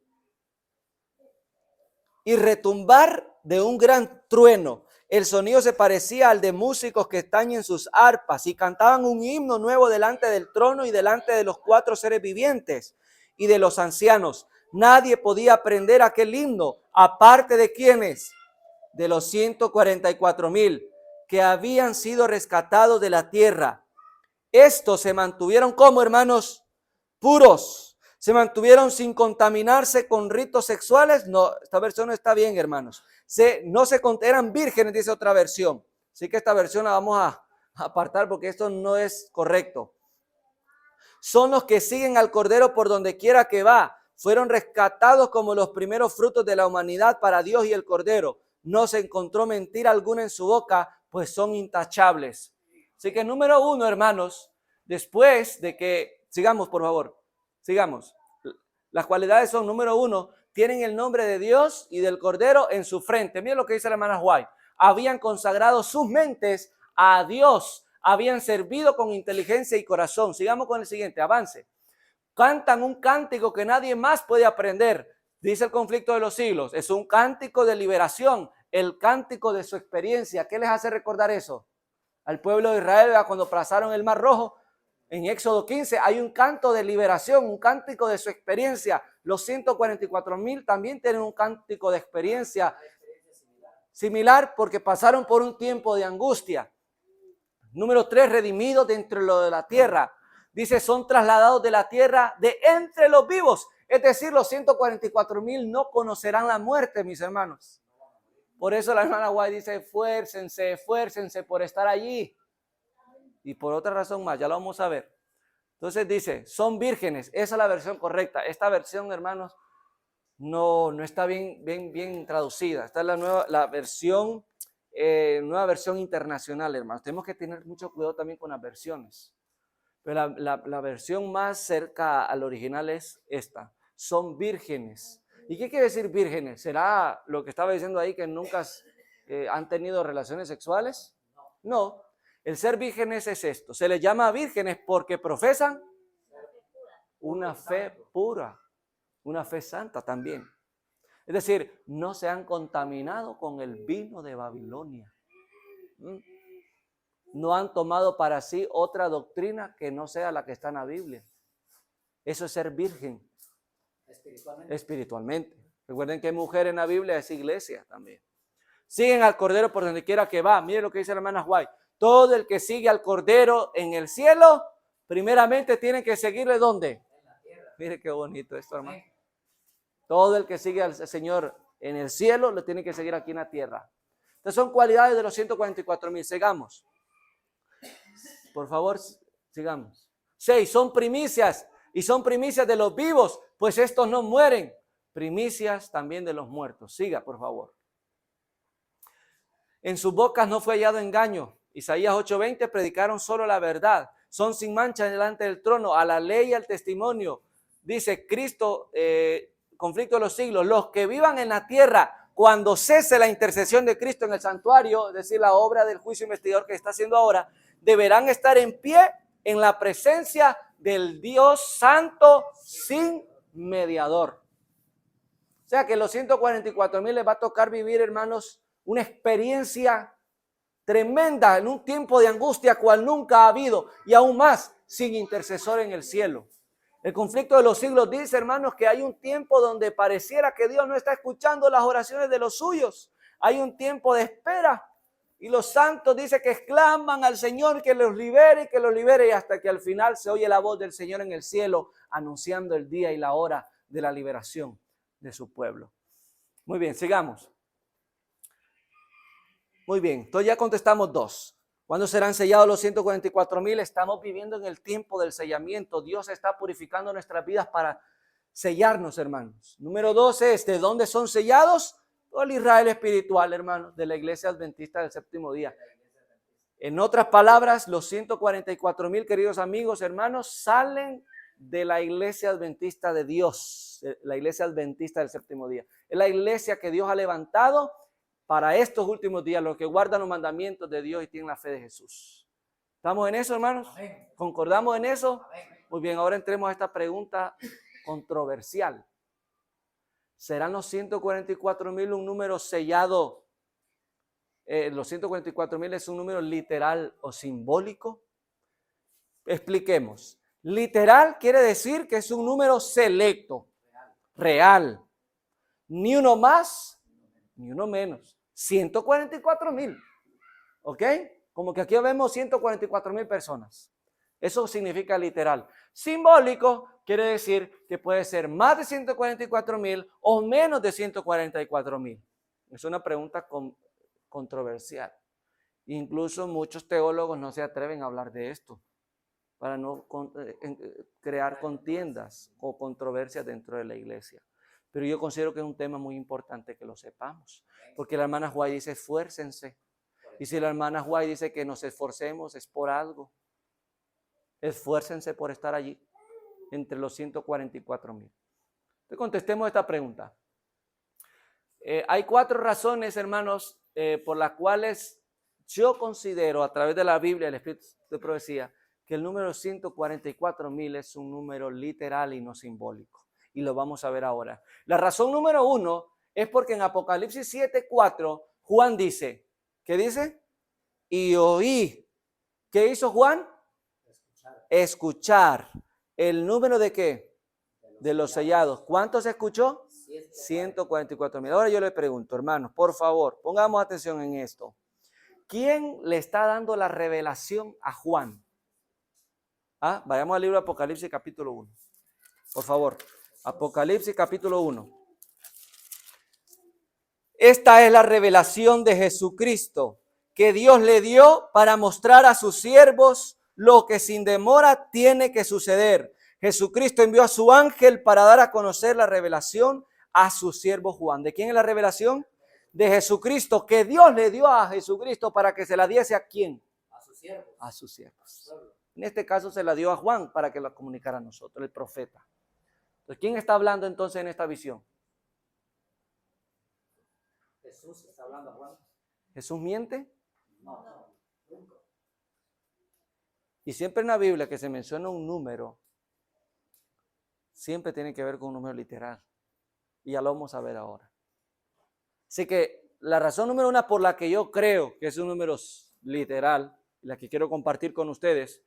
y retumbar de un gran trueno. El sonido se parecía al de músicos que tañen sus arpas y cantaban un himno nuevo delante del trono y delante de los 4 seres vivientes y de los ancianos. Nadie podía aprender aquel himno, aparte de quienes, de los 144,000 que habían sido rescatados de la tierra. Estos se mantuvieron como, hermanos, puros. Se mantuvieron sin contaminarse con ritos sexuales. No, esta versión no está bien, hermanos. Eran vírgenes, dice otra versión. Así que esta versión la vamos a apartar porque esto no es correcto. Son los que siguen al Cordero por donde quiera que va. Fueron rescatados como los primeros frutos de la humanidad para Dios y el Cordero. No se encontró mentira alguna en su boca, pues son intachables. Así que número 1, hermanos, después de que, sigamos por favor, sigamos. Las cualidades son, número 1, tienen el nombre de Dios y del Cordero en su frente. Miren lo que dice la hermana White. Habían consagrado sus mentes a Dios. Habían servido con inteligencia y corazón. Sigamos con el siguiente, avance. Cantan un cántico que nadie más puede aprender. Dice el conflicto de los siglos. Es un cántico de liberación. El cántico de su experiencia. ¿Qué les hace recordar eso? Al pueblo de Israel cuando pasaron el Mar Rojo. En Éxodo 15 hay un canto de liberación, un cántico de su experiencia. Los 144,000 también tienen un cántico de experiencia similar porque pasaron por un tiempo de angustia. Número 3, redimidos de entre lo de la tierra. Dice, son trasladados de la tierra de entre los vivos. Es decir, los 144,000 no conocerán la muerte, mis hermanos. Por eso la hermana White dice, esfuércense por estar allí. Y por otra razón más, ya lo vamos a ver. Entonces dice, son vírgenes. Esa es la versión correcta. Esta versión, hermanos, no está bien traducida. Esta es la nueva versión internacional, hermanos. Tenemos que tener mucho cuidado también con las versiones. Pero la versión más cerca al original es esta. Son vírgenes. ¿Y qué quiere decir vírgenes? ¿Será lo que estaba diciendo ahí que nunca han tenido relaciones sexuales? No. El ser vírgenes es esto. Se les llama vírgenes porque profesan una fe pura, una fe santa también. Es decir, no se han contaminado con el vino de Babilonia. No han tomado para sí otra doctrina que no sea la que está en la Biblia. Eso es ser virgen. Espiritualmente. Recuerden que mujer en la Biblia es iglesia también. Siguen al Cordero por donde quiera que va. Miren lo que dice la hermana White. Todo el que sigue al Cordero en el cielo, primeramente tiene que seguirle ¿dónde? En la tierra. Mire qué bonito esto, hermano. Todo el que sigue al Señor en el cielo lo tiene que seguir aquí en la tierra. Estas son cualidades de los 144,000. Sigamos. Por favor, sigamos. 6. Son primicias, y son primicias de los vivos, pues estos no mueren. Primicias también de los muertos. Siga, por favor. En sus bocas no fue hallado engaño. Isaías 8:20, predicaron solo la verdad. Son sin mancha delante del trono, a la ley y al testimonio. Dice Cristo, conflicto de los siglos, los que vivan en la tierra, cuando cese la intercesión de Cristo en el santuario, es decir, la obra del juicio investigador que está haciendo ahora, deberán estar en pie en la presencia del Dios Santo sin mediador. O sea que los 144,000 les va a tocar vivir, hermanos, una experiencia tremenda en un tiempo de angustia cual nunca ha habido, y aún más sin intercesor en el cielo. El conflicto de los siglos dice, hermanos, que hay un tiempo donde pareciera que Dios no está escuchando las oraciones de los suyos. Hay un tiempo de espera. Y los santos dice que exclaman al Señor que los libere, y hasta que al final se oye la voz del Señor en el cielo anunciando el día y la hora de la liberación de su pueblo. Muy bien, sigamos. Muy bien, entonces ya contestamos 2. ¿Cuándo serán sellados los 144,000? Estamos viviendo en el tiempo del sellamiento. Dios está purificando nuestras vidas para sellarnos, hermanos. Número 2 es, ¿de dónde son sellados? Todo el Israel espiritual, hermanos, de la iglesia adventista del séptimo día. En otras palabras, los 144,000, queridos amigos, hermanos, salen de la iglesia adventista de Dios, la iglesia adventista del séptimo día. Es la iglesia que Dios ha levantado para estos últimos días, los que guardan los mandamientos de Dios y tienen la fe de Jesús. ¿Estamos en eso, hermanos? Amén. ¿Concordamos en eso? Amén. Muy bien, ahora entremos a esta pregunta controversial. ¿Serán los 144,000 un número sellado? ¿Los 144,000 es un número literal o simbólico? Expliquemos. Literal quiere decir que es un número selecto, real. Ni uno más, ni uno menos. 144,000. ¿Ok? Como que aquí vemos 144,000 personas. Eso significa literal. Simbólico quiere decir que puede ser más de 144,000 o menos de 144,000. Es una pregunta controversial. Incluso muchos teólogos no se atreven a hablar de esto para no crear contiendas o controversias dentro de la iglesia. Pero yo considero que es un tema muy importante que lo sepamos. Porque la hermana White dice, esfuércense. Y si la hermana White dice que nos esforcemos, es por algo. Esfuércense por estar allí, entre los 144,000. Entonces contestemos esta pregunta. Hay 4 razones, hermanos, por las cuales yo considero, a través de la Biblia, el Espíritu de Profecía, que el número 144,000 es un número literal y no simbólico. Y lo vamos a ver ahora. La razón número 1 es porque en Apocalipsis 7:4 Juan dice, ¿qué dice? Y oí. ¿Qué hizo Juan? Escuchar. ¿El número de qué? De los sellados. ¿Cuántos escuchó? 144,000. Ahora yo le pregunto, hermanos, por favor, pongamos atención en esto. ¿Quién le está dando la revelación a Juan? Vayamos al libro de Apocalipsis capítulo 1. Por favor. Apocalipsis capítulo 1. Esta es la revelación de Jesucristo que Dios le dio para mostrar a sus siervos lo que sin demora tiene que suceder. Jesucristo envió a su ángel para dar a conocer la revelación a su siervo Juan. ¿De quién es la revelación? De Jesucristo, que Dios le dio a Jesucristo para que se la diese ¿a quién? A sus siervos. A sus siervos. En este caso se la dio a Juan para que la comunicara a nosotros, el profeta. Entonces, ¿quién está hablando entonces en esta visión? Jesús está hablando a Juan. ¿Jesús miente? No, nunca. Y siempre en la Biblia que se menciona un número, siempre tiene que ver con un número literal. Y ya lo vamos a ver ahora. Así que la razón número 1 por la que yo creo que es un número literal, y la que quiero compartir con ustedes,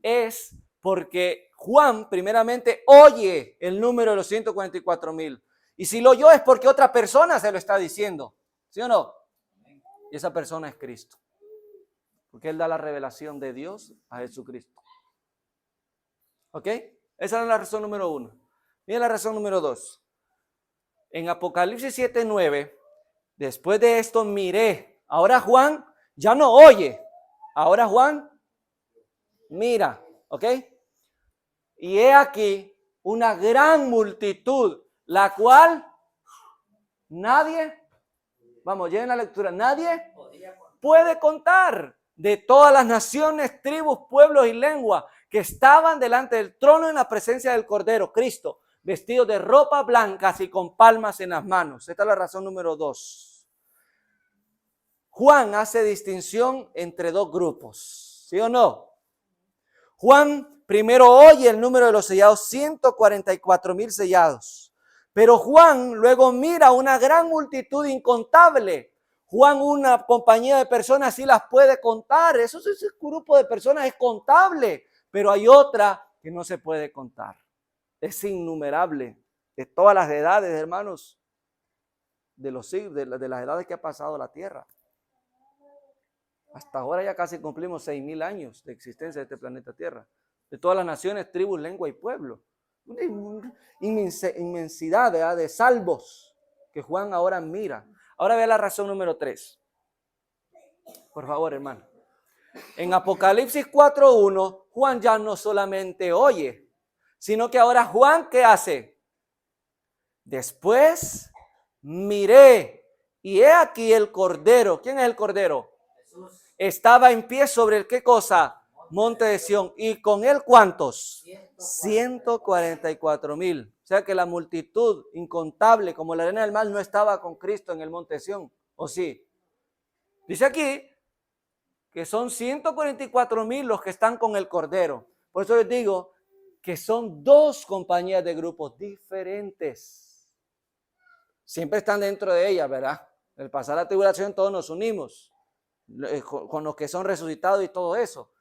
es porque Juan primeramente oye el número de los 144,000. Y si lo oyó es porque otra persona se lo está diciendo. ¿Sí o no? Y esa persona es Cristo. Porque Él da la revelación de Dios a Jesucristo. ¿Ok? Esa es la razón número 1. Miren la razón número 2. En Apocalipsis 7:9, después de esto miré. Ahora Juan ya no oye. Ahora Juan mira, ¿ok? Y he aquí una gran multitud, la cual nadie, vamos, lleven la lectura, nadie puede contar, de todas las naciones, tribus, pueblos y lenguas que estaban delante del trono en la presencia del Cordero, Cristo, vestidos de ropas blancas y con palmas en las manos. Esta es la razón número 2. Juan hace distinción entre dos grupos, ¿sí o no? Juan primero oye el número de los sellados, 144,000 sellados. Pero Juan luego mira una gran multitud incontable. Juan, una compañía de personas sí las puede contar. Ese grupo de personas es contable, pero hay otra que no se puede contar. Es innumerable, de todas las edades, hermanos, de las edades que ha pasado la tierra. Hasta ahora ya casi cumplimos 6,000 años de existencia de este planeta Tierra. De todas las naciones, tribus, lengua y pueblo. Una inmensidad de salvos que Juan ahora mira. Ahora vea la razón número 3. Por favor, hermano. En Apocalipsis 4:1, Juan ya no solamente oye, sino que ahora Juan, ¿qué hace? Después miré y he aquí el Cordero. ¿Quién es el Cordero? Jesús. Estaba en pie sobre el, ¿qué cosa? Monte de Sión. ¿Y con él cuántos? 144,000. O sea que la multitud incontable como la arena del mar no estaba con Cristo en el monte de Sión. ¿O sí? Dice aquí que son 144,000 los que están con el Cordero. Por eso les digo que son dos compañías de grupos diferentes. Siempre están dentro de ella, ¿verdad? Al pasar la tribulación todos nos unimos con los que son resucitados y todo eso.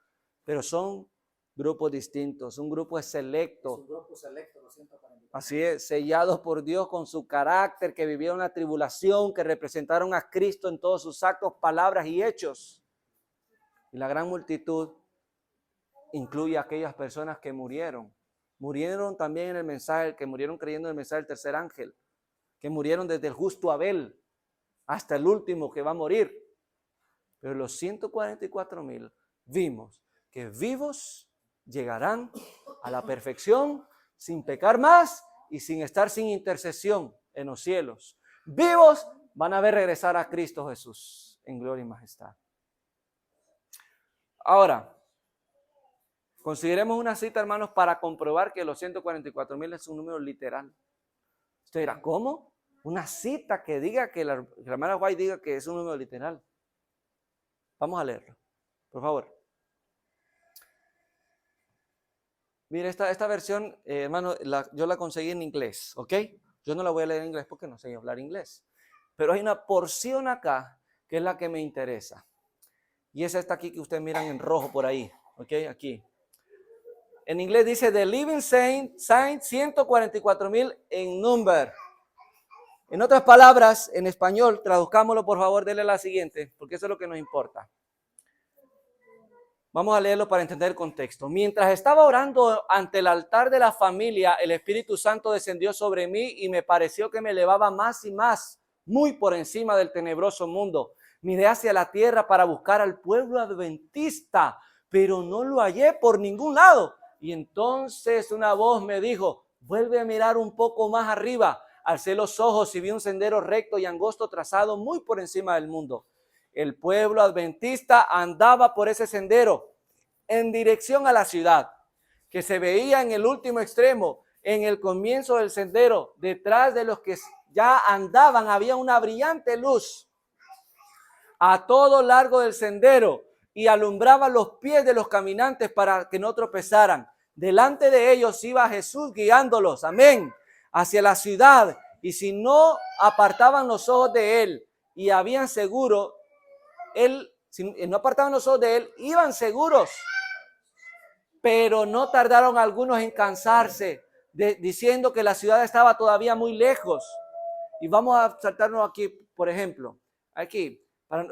Pero son grupos distintos, un grupo selecto. Es un grupo selecto, los 144. Así es, sellados por Dios con su carácter, que vivieron la tribulación, que representaron a Cristo en todos sus actos, palabras y hechos. Y la gran multitud incluye a aquellas personas que murieron. Murieron también en el mensaje, que murieron creyendo en el mensaje del tercer ángel, que murieron desde el justo Abel hasta el último que va a morir. Pero los 144,000 vimos que vivos llegarán a la perfección sin pecar más y sin estar sin intercesión en los cielos. Vivos van a ver regresar a Cristo Jesús en gloria y majestad. Ahora, consideremos una cita, hermanos, para comprobar que los 144,000 es un número literal. Usted dirá, ¿cómo? Una cita que diga que la hermana White diga que es un número literal. Vamos a leerlo, por favor. Mire, esta versión, hermano, yo la conseguí en inglés, ¿ok? Yo no la voy a leer en inglés porque no sé hablar inglés. Pero hay una porción acá que es la que me interesa. Y es esta aquí que ustedes miran en rojo por ahí, ¿ok? Aquí. En inglés dice, The Living Saints, 144,000 en number. En otras palabras, en español, traduzcámoslo por favor, denle la siguiente, porque eso es lo que nos importa. Vamos a leerlo para entender el contexto. Mientras estaba orando ante el altar de la familia, el Espíritu Santo descendió sobre mí y me pareció que me elevaba más y más, muy por encima del tenebroso mundo. Miré hacia la tierra para buscar al pueblo adventista, pero no lo hallé por ningún lado. Y entonces una voz me dijo, vuelve a mirar un poco más arriba. Alcé los ojos y vi un sendero recto y angosto trazado muy por encima del mundo. El pueblo adventista andaba por ese sendero en dirección a la ciudad, que se veía en el último extremo, en el comienzo del sendero. Detrás de los que ya andaban había una brillante luz a todo largo del sendero y alumbraba los pies de los caminantes para que no tropezaran. Delante de ellos iba Jesús guiándolos, amén, hacia la ciudad, y si no apartaban los ojos de él y habían seguro, si no apartaban los ojos de él, iban seguros. Pero no tardaron algunos en cansarse, diciendo que la ciudad estaba todavía muy lejos. Y vamos a saltarnos aquí, por ejemplo, aquí, para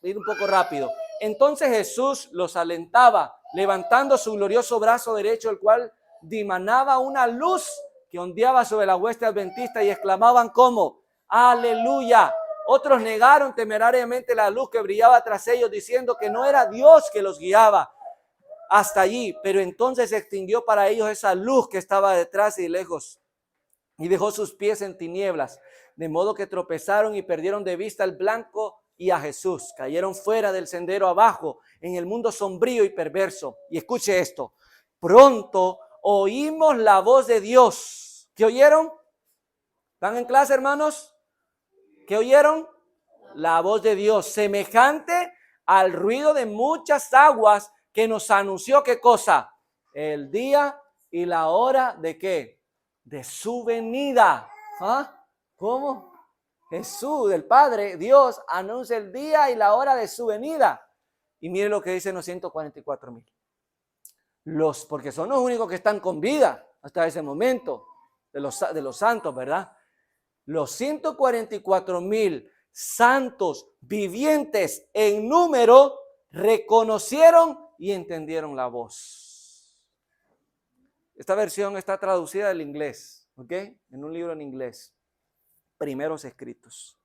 ir un poco rápido. Entonces Jesús los alentaba, levantando su glorioso brazo derecho, el cual dimanaba una luz que ondeaba sobre la hueste adventista y exclamaban como, aleluya. Otros negaron temerariamente la luz que brillaba tras ellos, diciendo que no era Dios que los guiaba hasta allí, pero entonces se extinguió para ellos esa luz que estaba detrás y lejos, y dejó sus pies en tinieblas, de modo que tropezaron y perdieron de vista el blanco y a Jesús. Cayeron fuera del sendero abajo, en el mundo sombrío y perverso. Y escuche esto, pronto oímos la voz de Dios. ¿Qué oyeron? ¿Están en clase, hermanos? ¿Qué oyeron? La voz de Dios, semejante al ruido de muchas aguas, que nos anunció, ¿qué cosa? El día y la hora de ¿qué? De su venida. ¿Ah? ¿Cómo? Jesús, el Padre, Dios, anuncia el día y la hora de su venida. Y mire lo que dicen los 144,000. Porque son los únicos que están con vida hasta ese momento, de los santos, ¿verdad? Los 144,000 santos vivientes en número reconocieron y entendieron la voz. Esta versión está traducida del inglés, ¿ok? En un libro en inglés, Primeros Escritos.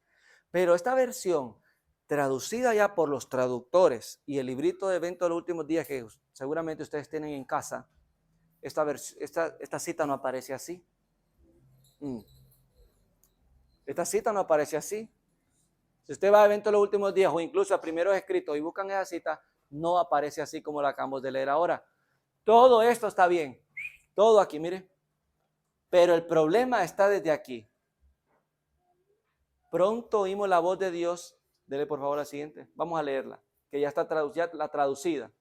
Pero esta versión, traducida ya por los traductores y el librito de Eventos de los Últimos Días, que seguramente ustedes tienen en casa, esta cita no aparece así. Esta cita no aparece así. Si usted va a Eventos de los Últimos Días o incluso a Primeros Escritos y buscan esa cita, no aparece así como la acabamos de leer ahora. Todo esto está bien. Todo aquí, mire. Pero el problema está desde aquí. Pronto oímos la voz de Dios. Dele por favor la siguiente. Vamos a leerla, que ya está traducida.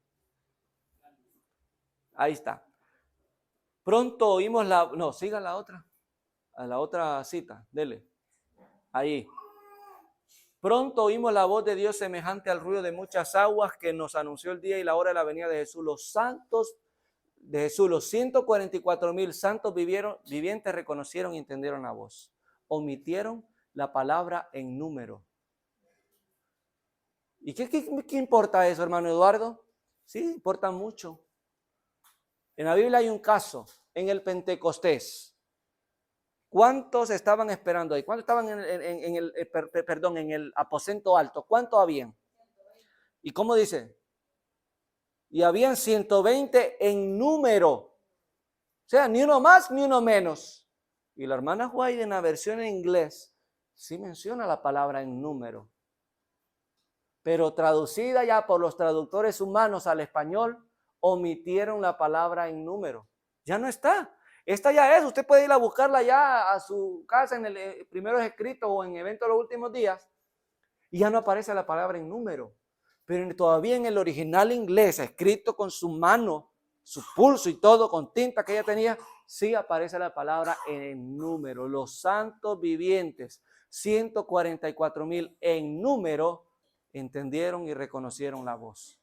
Ahí está. Pronto oímos no, siga la otra. A la otra cita, dele. Ahí. Pronto oímos la voz de Dios semejante al ruido de muchas aguas, que nos anunció el día y la hora de la venida de Jesús. Los santos de Jesús, los 144,000 santos vivientes reconocieron y entendieron la voz. Omitieron la palabra en número. ¿Y qué importa eso, hermano Eduardo? Sí, importa mucho. En la Biblia hay un caso, en el Pentecostés. ¿Cuántos estaban esperando ahí? ¿Cuántos estaban en el aposento alto? ¿Cuántos habían? ¿Y cómo dice? Y habían 120 en número. O sea, ni uno más ni uno menos. Y la hermana White en la versión en inglés sí menciona la palabra en número. Pero traducida ya por los traductores humanos al español, omitieron la palabra en número. Ya no está. Esta ya es, usted puede ir a buscarla ya a su casa en el Primeros Escritos o en Eventos de los Últimos Días y ya no aparece la palabra en número. Pero todavía en el original inglés, escrito con su mano, su pulso y todo, con tinta que ella tenía, sí aparece la palabra en número. Los santos vivientes, 144,000 en número, entendieron y reconocieron la voz,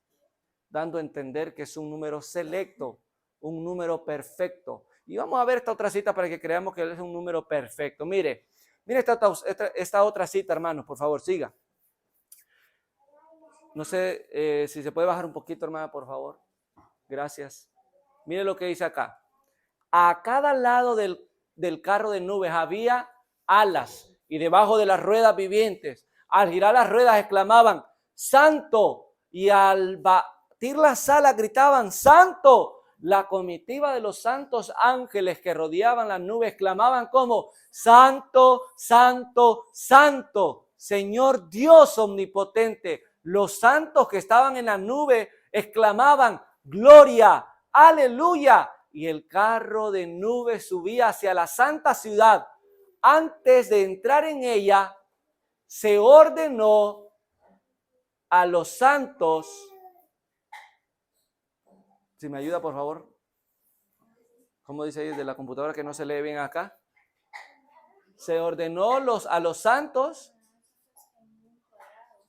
dando a entender que es un número selecto, un número perfecto. Y vamos a ver esta otra cita para que creamos que es un número perfecto. Mire esta otra cita, hermanos, por favor, siga. No sé si se puede bajar un poquito, hermana, por favor. Gracias. Mire lo que dice acá. A cada lado del carro de nubes había alas y debajo de las ruedas vivientes. Al girar las ruedas exclamaban, ¡Santo! Y al batir las alas gritaban, ¡Santo! La comitiva de los santos ángeles que rodeaban las nubes clamaban como, Santo, Santo, Santo, Señor Dios omnipotente. Los santos que estaban en la nube exclamaban, Gloria, aleluya. Y el carro de nube subía hacia la santa ciudad. Antes de entrar en ella, se ordenó a los santos. Si me ayuda, por favor. ¿Cómo dice ahí de la computadora que no se lee bien acá? Se ordenó a los santos.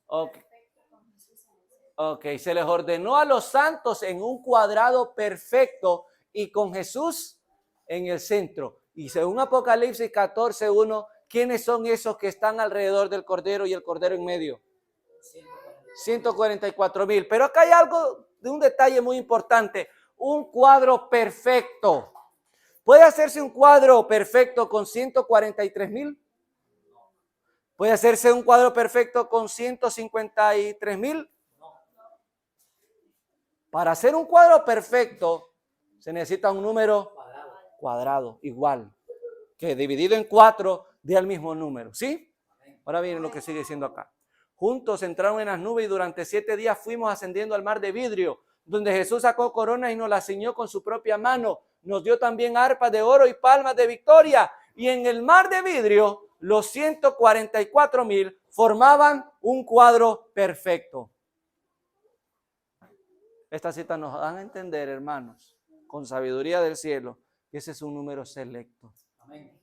Ok, se les ordenó a los santos en un cuadrado perfecto y con Jesús en el centro. Y según Apocalipsis 14:1, ¿quiénes son esos que están alrededor del Cordero y el Cordero en medio? 144,000. Pero acá hay algo de un detalle muy importante. Un cuadro perfecto. ¿Puede hacerse un cuadro perfecto con 143,000? ¿Puede hacerse un cuadro perfecto con 153,000? Para hacer un cuadro perfecto se necesita un número cuadrado, igual, que dividido en 4 dé el mismo número, ¿sí? Ahora viene lo que sigue diciendo acá. Juntos entraron en las nubes y durante 7 días fuimos ascendiendo al mar de vidrio, donde Jesús sacó coronas y nos las ciñó con su propia mano. Nos dio también arpas de oro y palmas de victoria. Y en el mar de vidrio, los 144,000 formaban un cuadro perfecto. Estas citas nos dan a entender, hermanos, con sabiduría del cielo, que ese es un número selecto. Amén.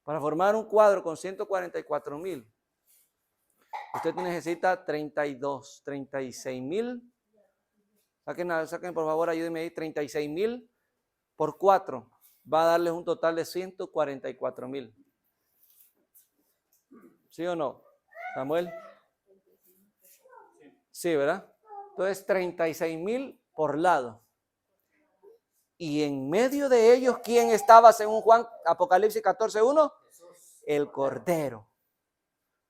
Para formar un cuadro con 144,000, usted necesita 32, 36,000. Saquen por favor, ayúdenme ahí, 36,000 por 4. Va a darles un total de 144,000. ¿Sí o no, Samuel? Sí, ¿verdad? Entonces 36,000 por lado. Y en medio de ellos, ¿quién estaba según Juan, Apocalipsis 14:1? El Cordero.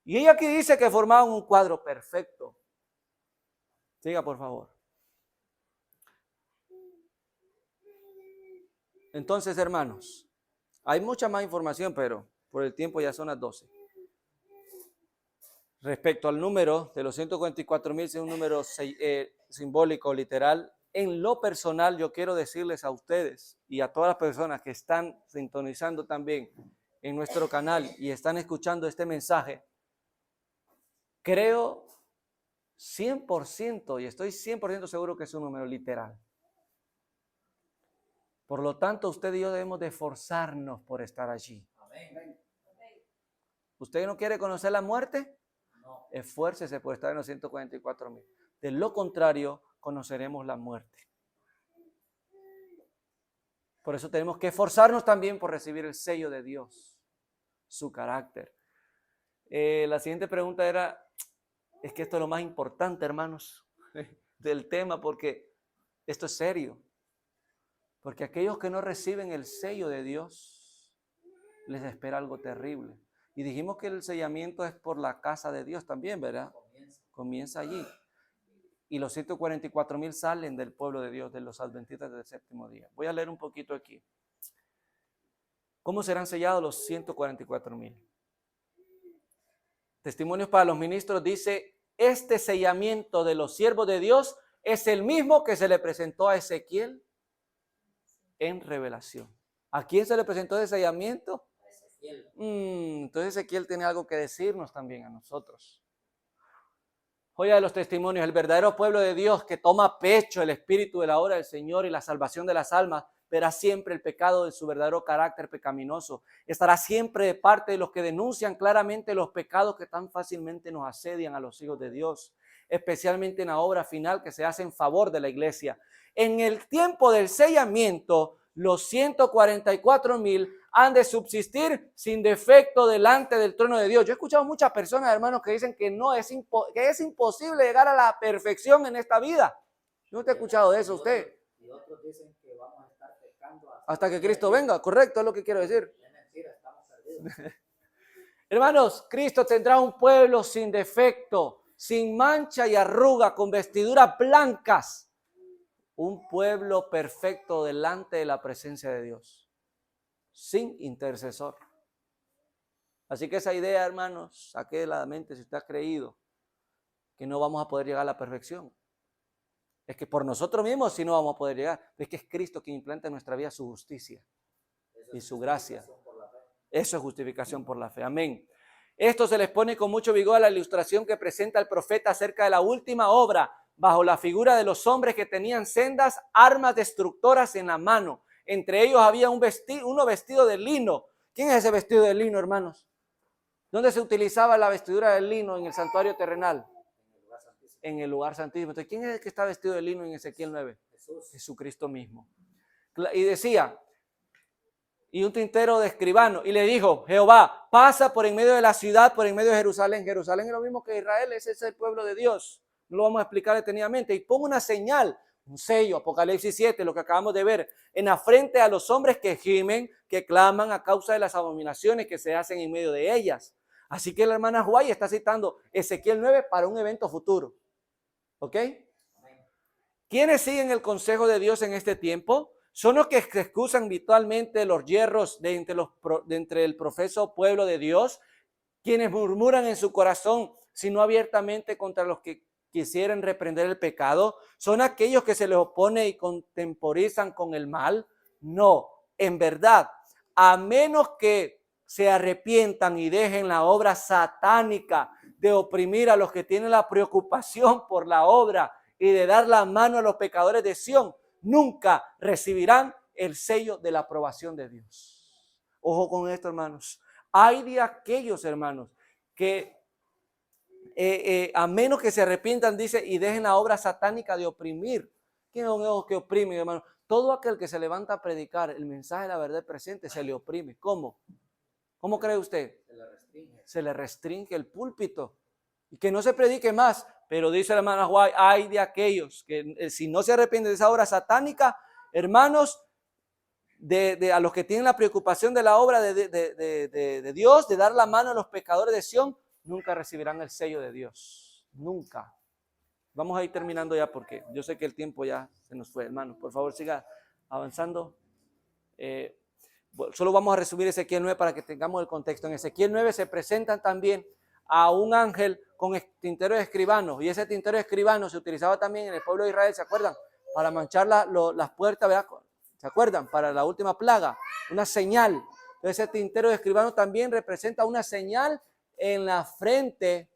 Y ella aquí dice que formaban un cuadro perfecto. Siga, por favor. Entonces, hermanos, hay mucha más información, pero por el tiempo ya son las 12. Respecto al número de los 144,000, es un número simbólico, literal. En lo personal, yo quiero decirles a ustedes y a todas las personas que están sintonizando también en nuestro canal y están escuchando este mensaje, creo 100% y estoy 100% seguro que es un número literal. Por lo tanto, usted y yo debemos de esforzarnos por estar allí. Amén. ¿Usted no quiere conocer la muerte? No. Esfuércese por estar en los 144,000. De lo contrario, conoceremos la muerte. Por eso tenemos que esforzarnos también por recibir el sello de Dios, su carácter. La siguiente pregunta era, es que esto es lo más importante, hermanos, del tema, porque esto es serio. Porque aquellos que no reciben el sello de Dios, les espera algo terrible. Y dijimos que el sellamiento es por la casa de Dios también, ¿verdad? Comienza allí. Y los 144,000 salen del pueblo de Dios, de los adventistas del séptimo día. Voy a leer un poquito aquí. ¿Cómo serán sellados los 144,000? Testimonios para los ministros dice, este sellamiento de los siervos de Dios es el mismo que se le presentó a Ezequiel en revelación. ¿A quién se le presentó ese sellamiento? A Ezequiel. Entonces Ezequiel tiene algo que decirnos también a nosotros. Joya de los testimonios, el verdadero pueblo de Dios que toma pecho el espíritu de la obra del Señor y la salvación de las almas, verá siempre el pecado de su verdadero carácter pecaminoso. Estará siempre de parte de los que denuncian claramente los pecados que tan fácilmente nos asedian a los hijos de Dios, especialmente en la obra final que se hace en favor de la iglesia. En el tiempo del sellamiento, los 144,000 han de subsistir sin defecto delante del trono de Dios. Yo he escuchado muchas personas, hermanos, que dicen que que es imposible llegar a la perfección en esta vida. ¿No te he escuchado de eso usted? Y otros dicen que vamos a estar pecando hasta que Cristo venga. Correcto, es lo que quiero decir. Es mentira, estamos perdidos. Hermanos, Cristo tendrá un pueblo sin defecto, sin mancha y arruga, con vestiduras blancas. Un pueblo perfecto delante de la presencia de Dios, sin intercesor. Así que esa idea, hermanos, saque de la mente si usted ha creído que no vamos a poder llegar a la perfección. Es que por nosotros mismos sí no vamos a poder llegar. Es que es Cristo quien implanta en nuestra vida su justicia y su gracia. Eso es justificación por la fe. Amén. Esto se les pone con mucho vigor a la ilustración que presenta el profeta acerca de la última obra, bajo la figura de los hombres que tenían sendas armas destructoras en la mano. Entre ellos había uno vestido de lino. ¿Quién es ese vestido de lino, hermanos? ¿Dónde se utilizaba la vestidura de lino en el santuario terrenal? En el lugar santísimo. Entonces, ¿quién es el que está vestido de lino en Ezequiel 9? Jesús. Jesucristo mismo. Y decía, y un tintero de escribano, y le dijo, Jehová, pasa por en medio de la ciudad, por en medio de Jerusalén. Jerusalén es lo mismo que Israel, ese es el pueblo de Dios. No lo vamos a explicar detenidamente. Y pon una señal Un sello, Apocalipsis 7, lo que acabamos de ver, en la frente a los hombres que gimen, que claman a causa de las abominaciones que se hacen en medio de ellas. Así que la hermana Huay está citando Ezequiel 9 para un evento futuro. ¿Ok? ¿Quiénes siguen el consejo de Dios en este tiempo? Son los que se excusan virtualmente los yerros de entre el profeso pueblo de Dios, quienes murmuran en su corazón, sino abiertamente contra los que quisieran reprender el pecado. ¿Son aquellos que se les opone y contemporizan con el mal? No, en verdad, a menos que se arrepientan y dejen la obra satánica de oprimir a los que tienen la preocupación por la obra y de dar la mano a los pecadores de Sión, nunca recibirán el sello de la aprobación de Dios. Ojo con esto, hermanos. Hay de aquellos, hermanos, que a menos que se arrepientan, dice, y dejen la obra satánica de oprimir. ¿Quién es un que oprime, hermano? Todo aquel que se levanta a predicar el mensaje de la verdad presente se le oprime. ¿Cómo? ¿Cómo cree usted? Se le restringe. Se le restringe el púlpito y que no se predique más. Pero dice la hermana White, hay de aquellos que si no se arrepienten de esa obra satánica, hermanos, a los que tienen la preocupación de la obra de Dios, de dar la mano a los pecadores de Sión, nunca recibirán el sello de Dios. Nunca. Vamos a ir terminando ya porque yo sé que el tiempo ya se nos fue, hermanos. Por favor, siga avanzando. Solo vamos a resumir Ezequiel 9 para que tengamos el contexto. En Ezequiel 9 se presentan también a un ángel con tintero de escribano, y ese tintero de escribano se utilizaba también en el pueblo de Israel, ¿se acuerdan? Para manchar las puertas, ¿verdad? ¿Se acuerdan? Para la última plaga, una señal. Entonces ese tintero de escribano también representa una señal en la frente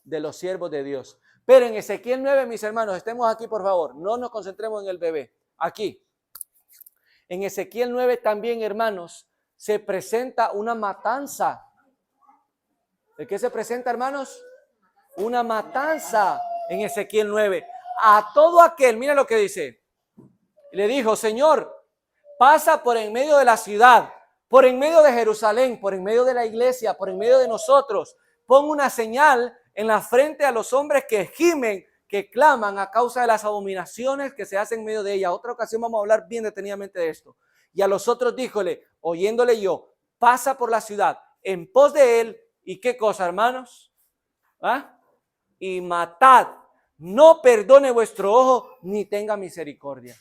de los siervos de Dios. Pero en Ezequiel 9, mis hermanos, estemos aquí por favor, no nos concentremos en el bebé, aquí. En Ezequiel 9 también, hermanos, se presenta una matanza. ¿De qué se presenta, hermanos? Una matanza en Ezequiel 9. A todo aquel, mira lo que dice. Le dijo, Señor, pasa por en medio de la ciudad, por en medio de Jerusalén, por en medio de la iglesia, por en medio de nosotros. Pon una señal en la frente a los hombres que gimen, que claman a causa de las abominaciones que se hacen en medio de ella. Otra ocasión vamos a hablar bien detenidamente de esto. Y a los otros díjole, oyéndole yo, pasa por la ciudad en pos de él. ¿Y qué cosa, hermanos? ¿Ah? Y matad, no perdone vuestro ojo, ni tenga misericordia.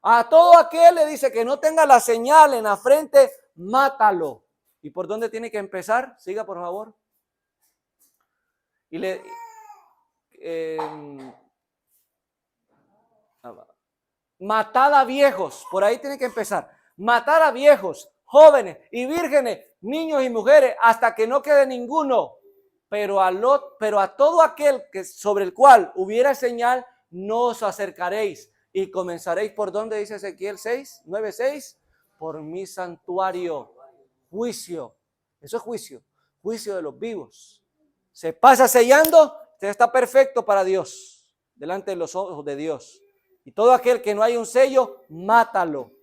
A todo aquel le dice que no tenga la señal en la frente, mátalo. ¿Y por dónde tiene que empezar? Siga, por favor. Y matad a viejos, por ahí tiene que empezar. Matar a viejos, jóvenes y vírgenes, niños y mujeres, hasta que no quede ninguno. Pero a todo aquel que sobre el cual hubiera señal, no os acercaréis. Y comenzaréis por dónde dice Ezequiel 6, 9:6, por mi santuario. Juicio. Eso es juicio. Juicio de los vivos. Se pasa sellando, usted está perfecto para Dios, delante de los ojos de Dios. Y todo aquel que no haya un sello, mátalo.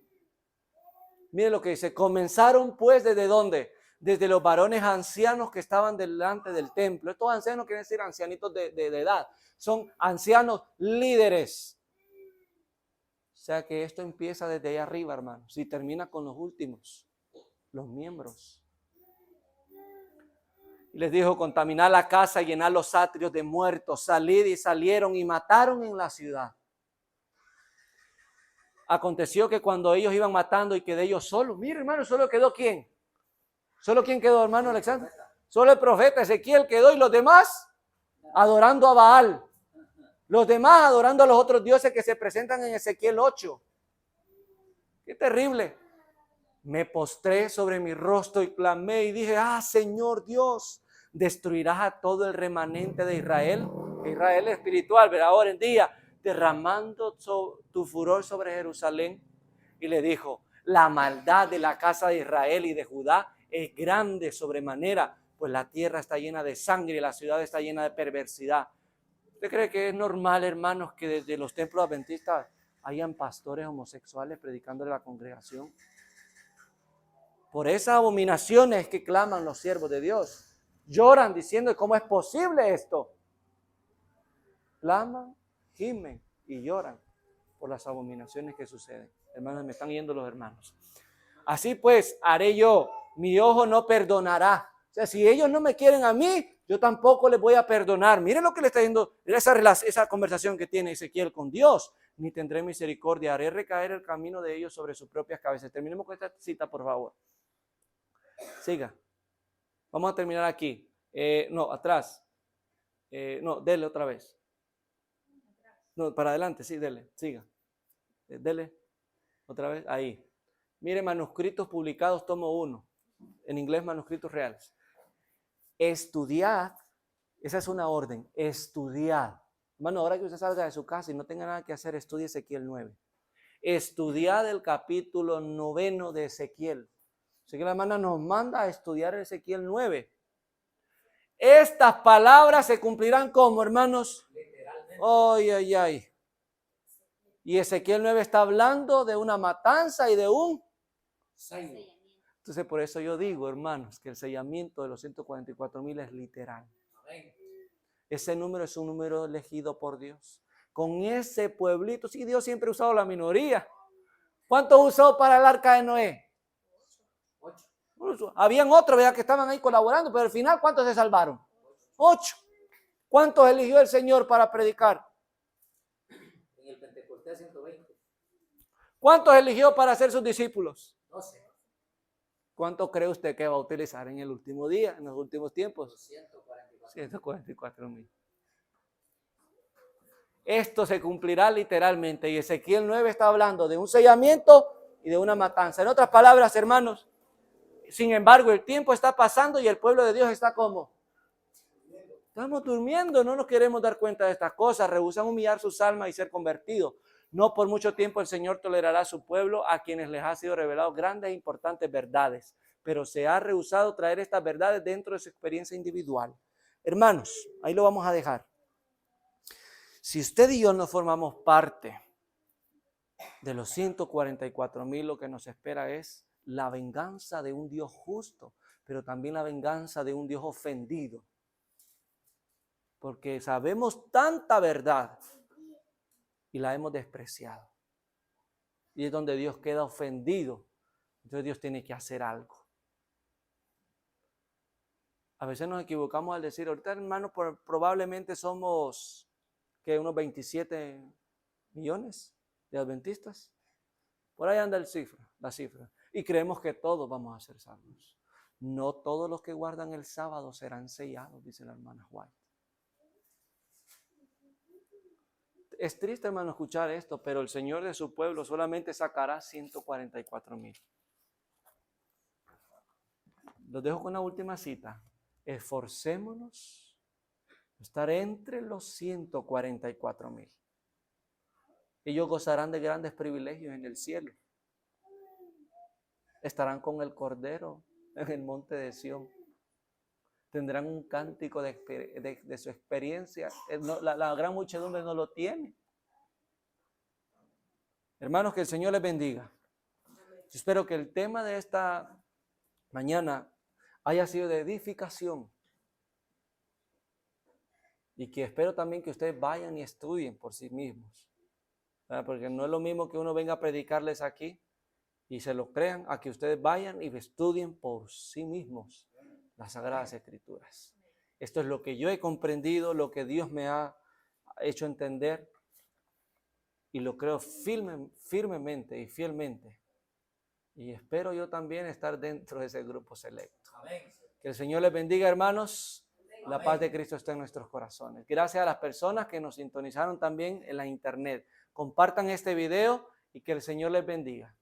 Mire lo que dice, comenzaron pues ¿desde dónde? Desde los varones ancianos que estaban delante del templo. Estos ancianos quieren decir ancianitos de edad. Son ancianos líderes. O sea que esto empieza desde ahí arriba, hermanos, y termina con los últimos, los miembros. Y les dijo, contaminad la casa, llenad los atrios de muertos, salid, y salieron y mataron en la ciudad. Aconteció que cuando ellos iban matando y quedé yo solo, mire hermano, solo quedó ¿quién? ¿Solo quién quedó, hermano Alexander? Solo el profeta Ezequiel quedó y los demás adorando a Baal. Los demás adorando a los otros dioses que se presentan en Ezequiel 8. Qué terrible. Me postré sobre mi rostro y clamé y dije, Señor Dios, ¿destruirás a todo el remanente de Israel? Israel espiritual, pero ahora en día, derramando tu furor sobre Jerusalén. Y le dijo, la maldad de la casa de Israel y de Judá es grande sobremanera, pues la tierra está llena de sangre y la ciudad está llena de perversidad. ¿Usted cree que es normal, hermanos, que desde los templos adventistas hayan pastores homosexuales predicándole a la congregación? Por esas abominaciones que claman los siervos de Dios. Lloran diciendo, ¿cómo es posible esto? Claman, gimen, y lloran por las abominaciones que suceden. Hermanos, me están yendo los hermanos. Así pues, haré yo, mi ojo no perdonará. O sea, si ellos no me quieren a mí, yo tampoco les voy a perdonar. Miren lo que le está diciendo, esa conversación que tiene Ezequiel con Dios. Ni tendré misericordia, haré recaer el camino de ellos sobre sus propias cabezas. Terminemos con esta cita, por favor. Siga. Vamos a terminar aquí. No, atrás. No, dele otra vez. No, para adelante, sí, dele, siga. Dele otra vez, ahí. Mire, manuscritos publicados, tomo 1. En inglés, manuscritos reales. Estudiad, esa es una orden, estudiad. Hermano, ahora que usted salga de su casa y no tenga nada que hacer, estudie Ezequiel 9. Estudiad el capítulo 9 de Ezequiel. Así que la hermana nos manda a estudiar Ezequiel 9. Estas palabras se cumplirán como, hermanos. Literalmente. Ay, ay, ay. Y Ezequiel 9 está hablando de una matanza y de un sello. Entonces, por eso yo digo, hermanos, que el sellamiento de los 144,000 es literal. Amén. Ese número es un número elegido por Dios. Con ese pueblito, sí, Dios siempre ha usado la minoría. ¿Cuántos usó para el arca de Noé? 8. Habían otros, ¿verdad?, que estaban ahí colaborando, pero al final, ¿cuántos se salvaron? 8. ¿Cuántos eligió el Señor para predicar? En el Pentecostés 120. ¿Cuántos eligió para ser sus discípulos? 12. ¿Cuánto cree usted que va a utilizar en el último día, en los últimos tiempos? 144. 144,000. Esto se cumplirá literalmente. Y Ezequiel 9 está hablando de un sellamiento y de una matanza. En otras palabras, hermanos, sin embargo, el tiempo está pasando y el pueblo de Dios está como. Estamos durmiendo, no nos queremos dar cuenta de estas cosas. Rehúsan humillar sus almas y ser convertidos. No por mucho tiempo el Señor tolerará a su pueblo, a quienes les ha sido revelado grandes e importantes verdades. Pero se ha rehusado traer estas verdades dentro de su experiencia individual. Hermanos, ahí lo vamos a dejar. Si usted y yo no formamos parte de los 144,000, lo que nos espera es la venganza de un Dios justo, pero también la venganza de un Dios ofendido. Porque sabemos tanta verdad y la hemos despreciado. Y es donde Dios queda ofendido. Entonces Dios tiene que hacer algo. A veces nos equivocamos al decir, ahorita, hermano, probablemente somos unos 27 millones de adventistas. Por ahí anda la cifra. Y creemos que todos vamos a ser salvos. No todos los que guardan el sábado serán sellados, dice la hermana White. Es triste, hermano, escuchar esto, pero el Señor de su pueblo solamente sacará 144,000. Los dejo con una última cita. Esforcémonos a estar entre los 144,000. Ellos gozarán de grandes privilegios en el cielo. Estarán con el Cordero en el monte de Sión. Tendrán un cántico de su experiencia. La gran muchedumbre no lo tiene. Hermanos, que el Señor les bendiga. Yo espero que el tema de esta mañana haya sido de edificación. Y que espero también que ustedes vayan y estudien por sí mismos. ¿Verdad? Porque no es lo mismo que uno venga a predicarles aquí y se lo crean, a que ustedes vayan y estudien por sí mismos las Sagradas Escrituras. Esto es lo que yo he comprendido, lo que Dios me ha hecho entender y lo creo firmemente y fielmente. Y espero yo también estar dentro de ese grupo selecto. Amén. Que el Señor les bendiga, hermanos. La paz de Cristo está en nuestros corazones. Gracias a las personas que nos sintonizaron también en la internet. Compartan este video y que el Señor les bendiga.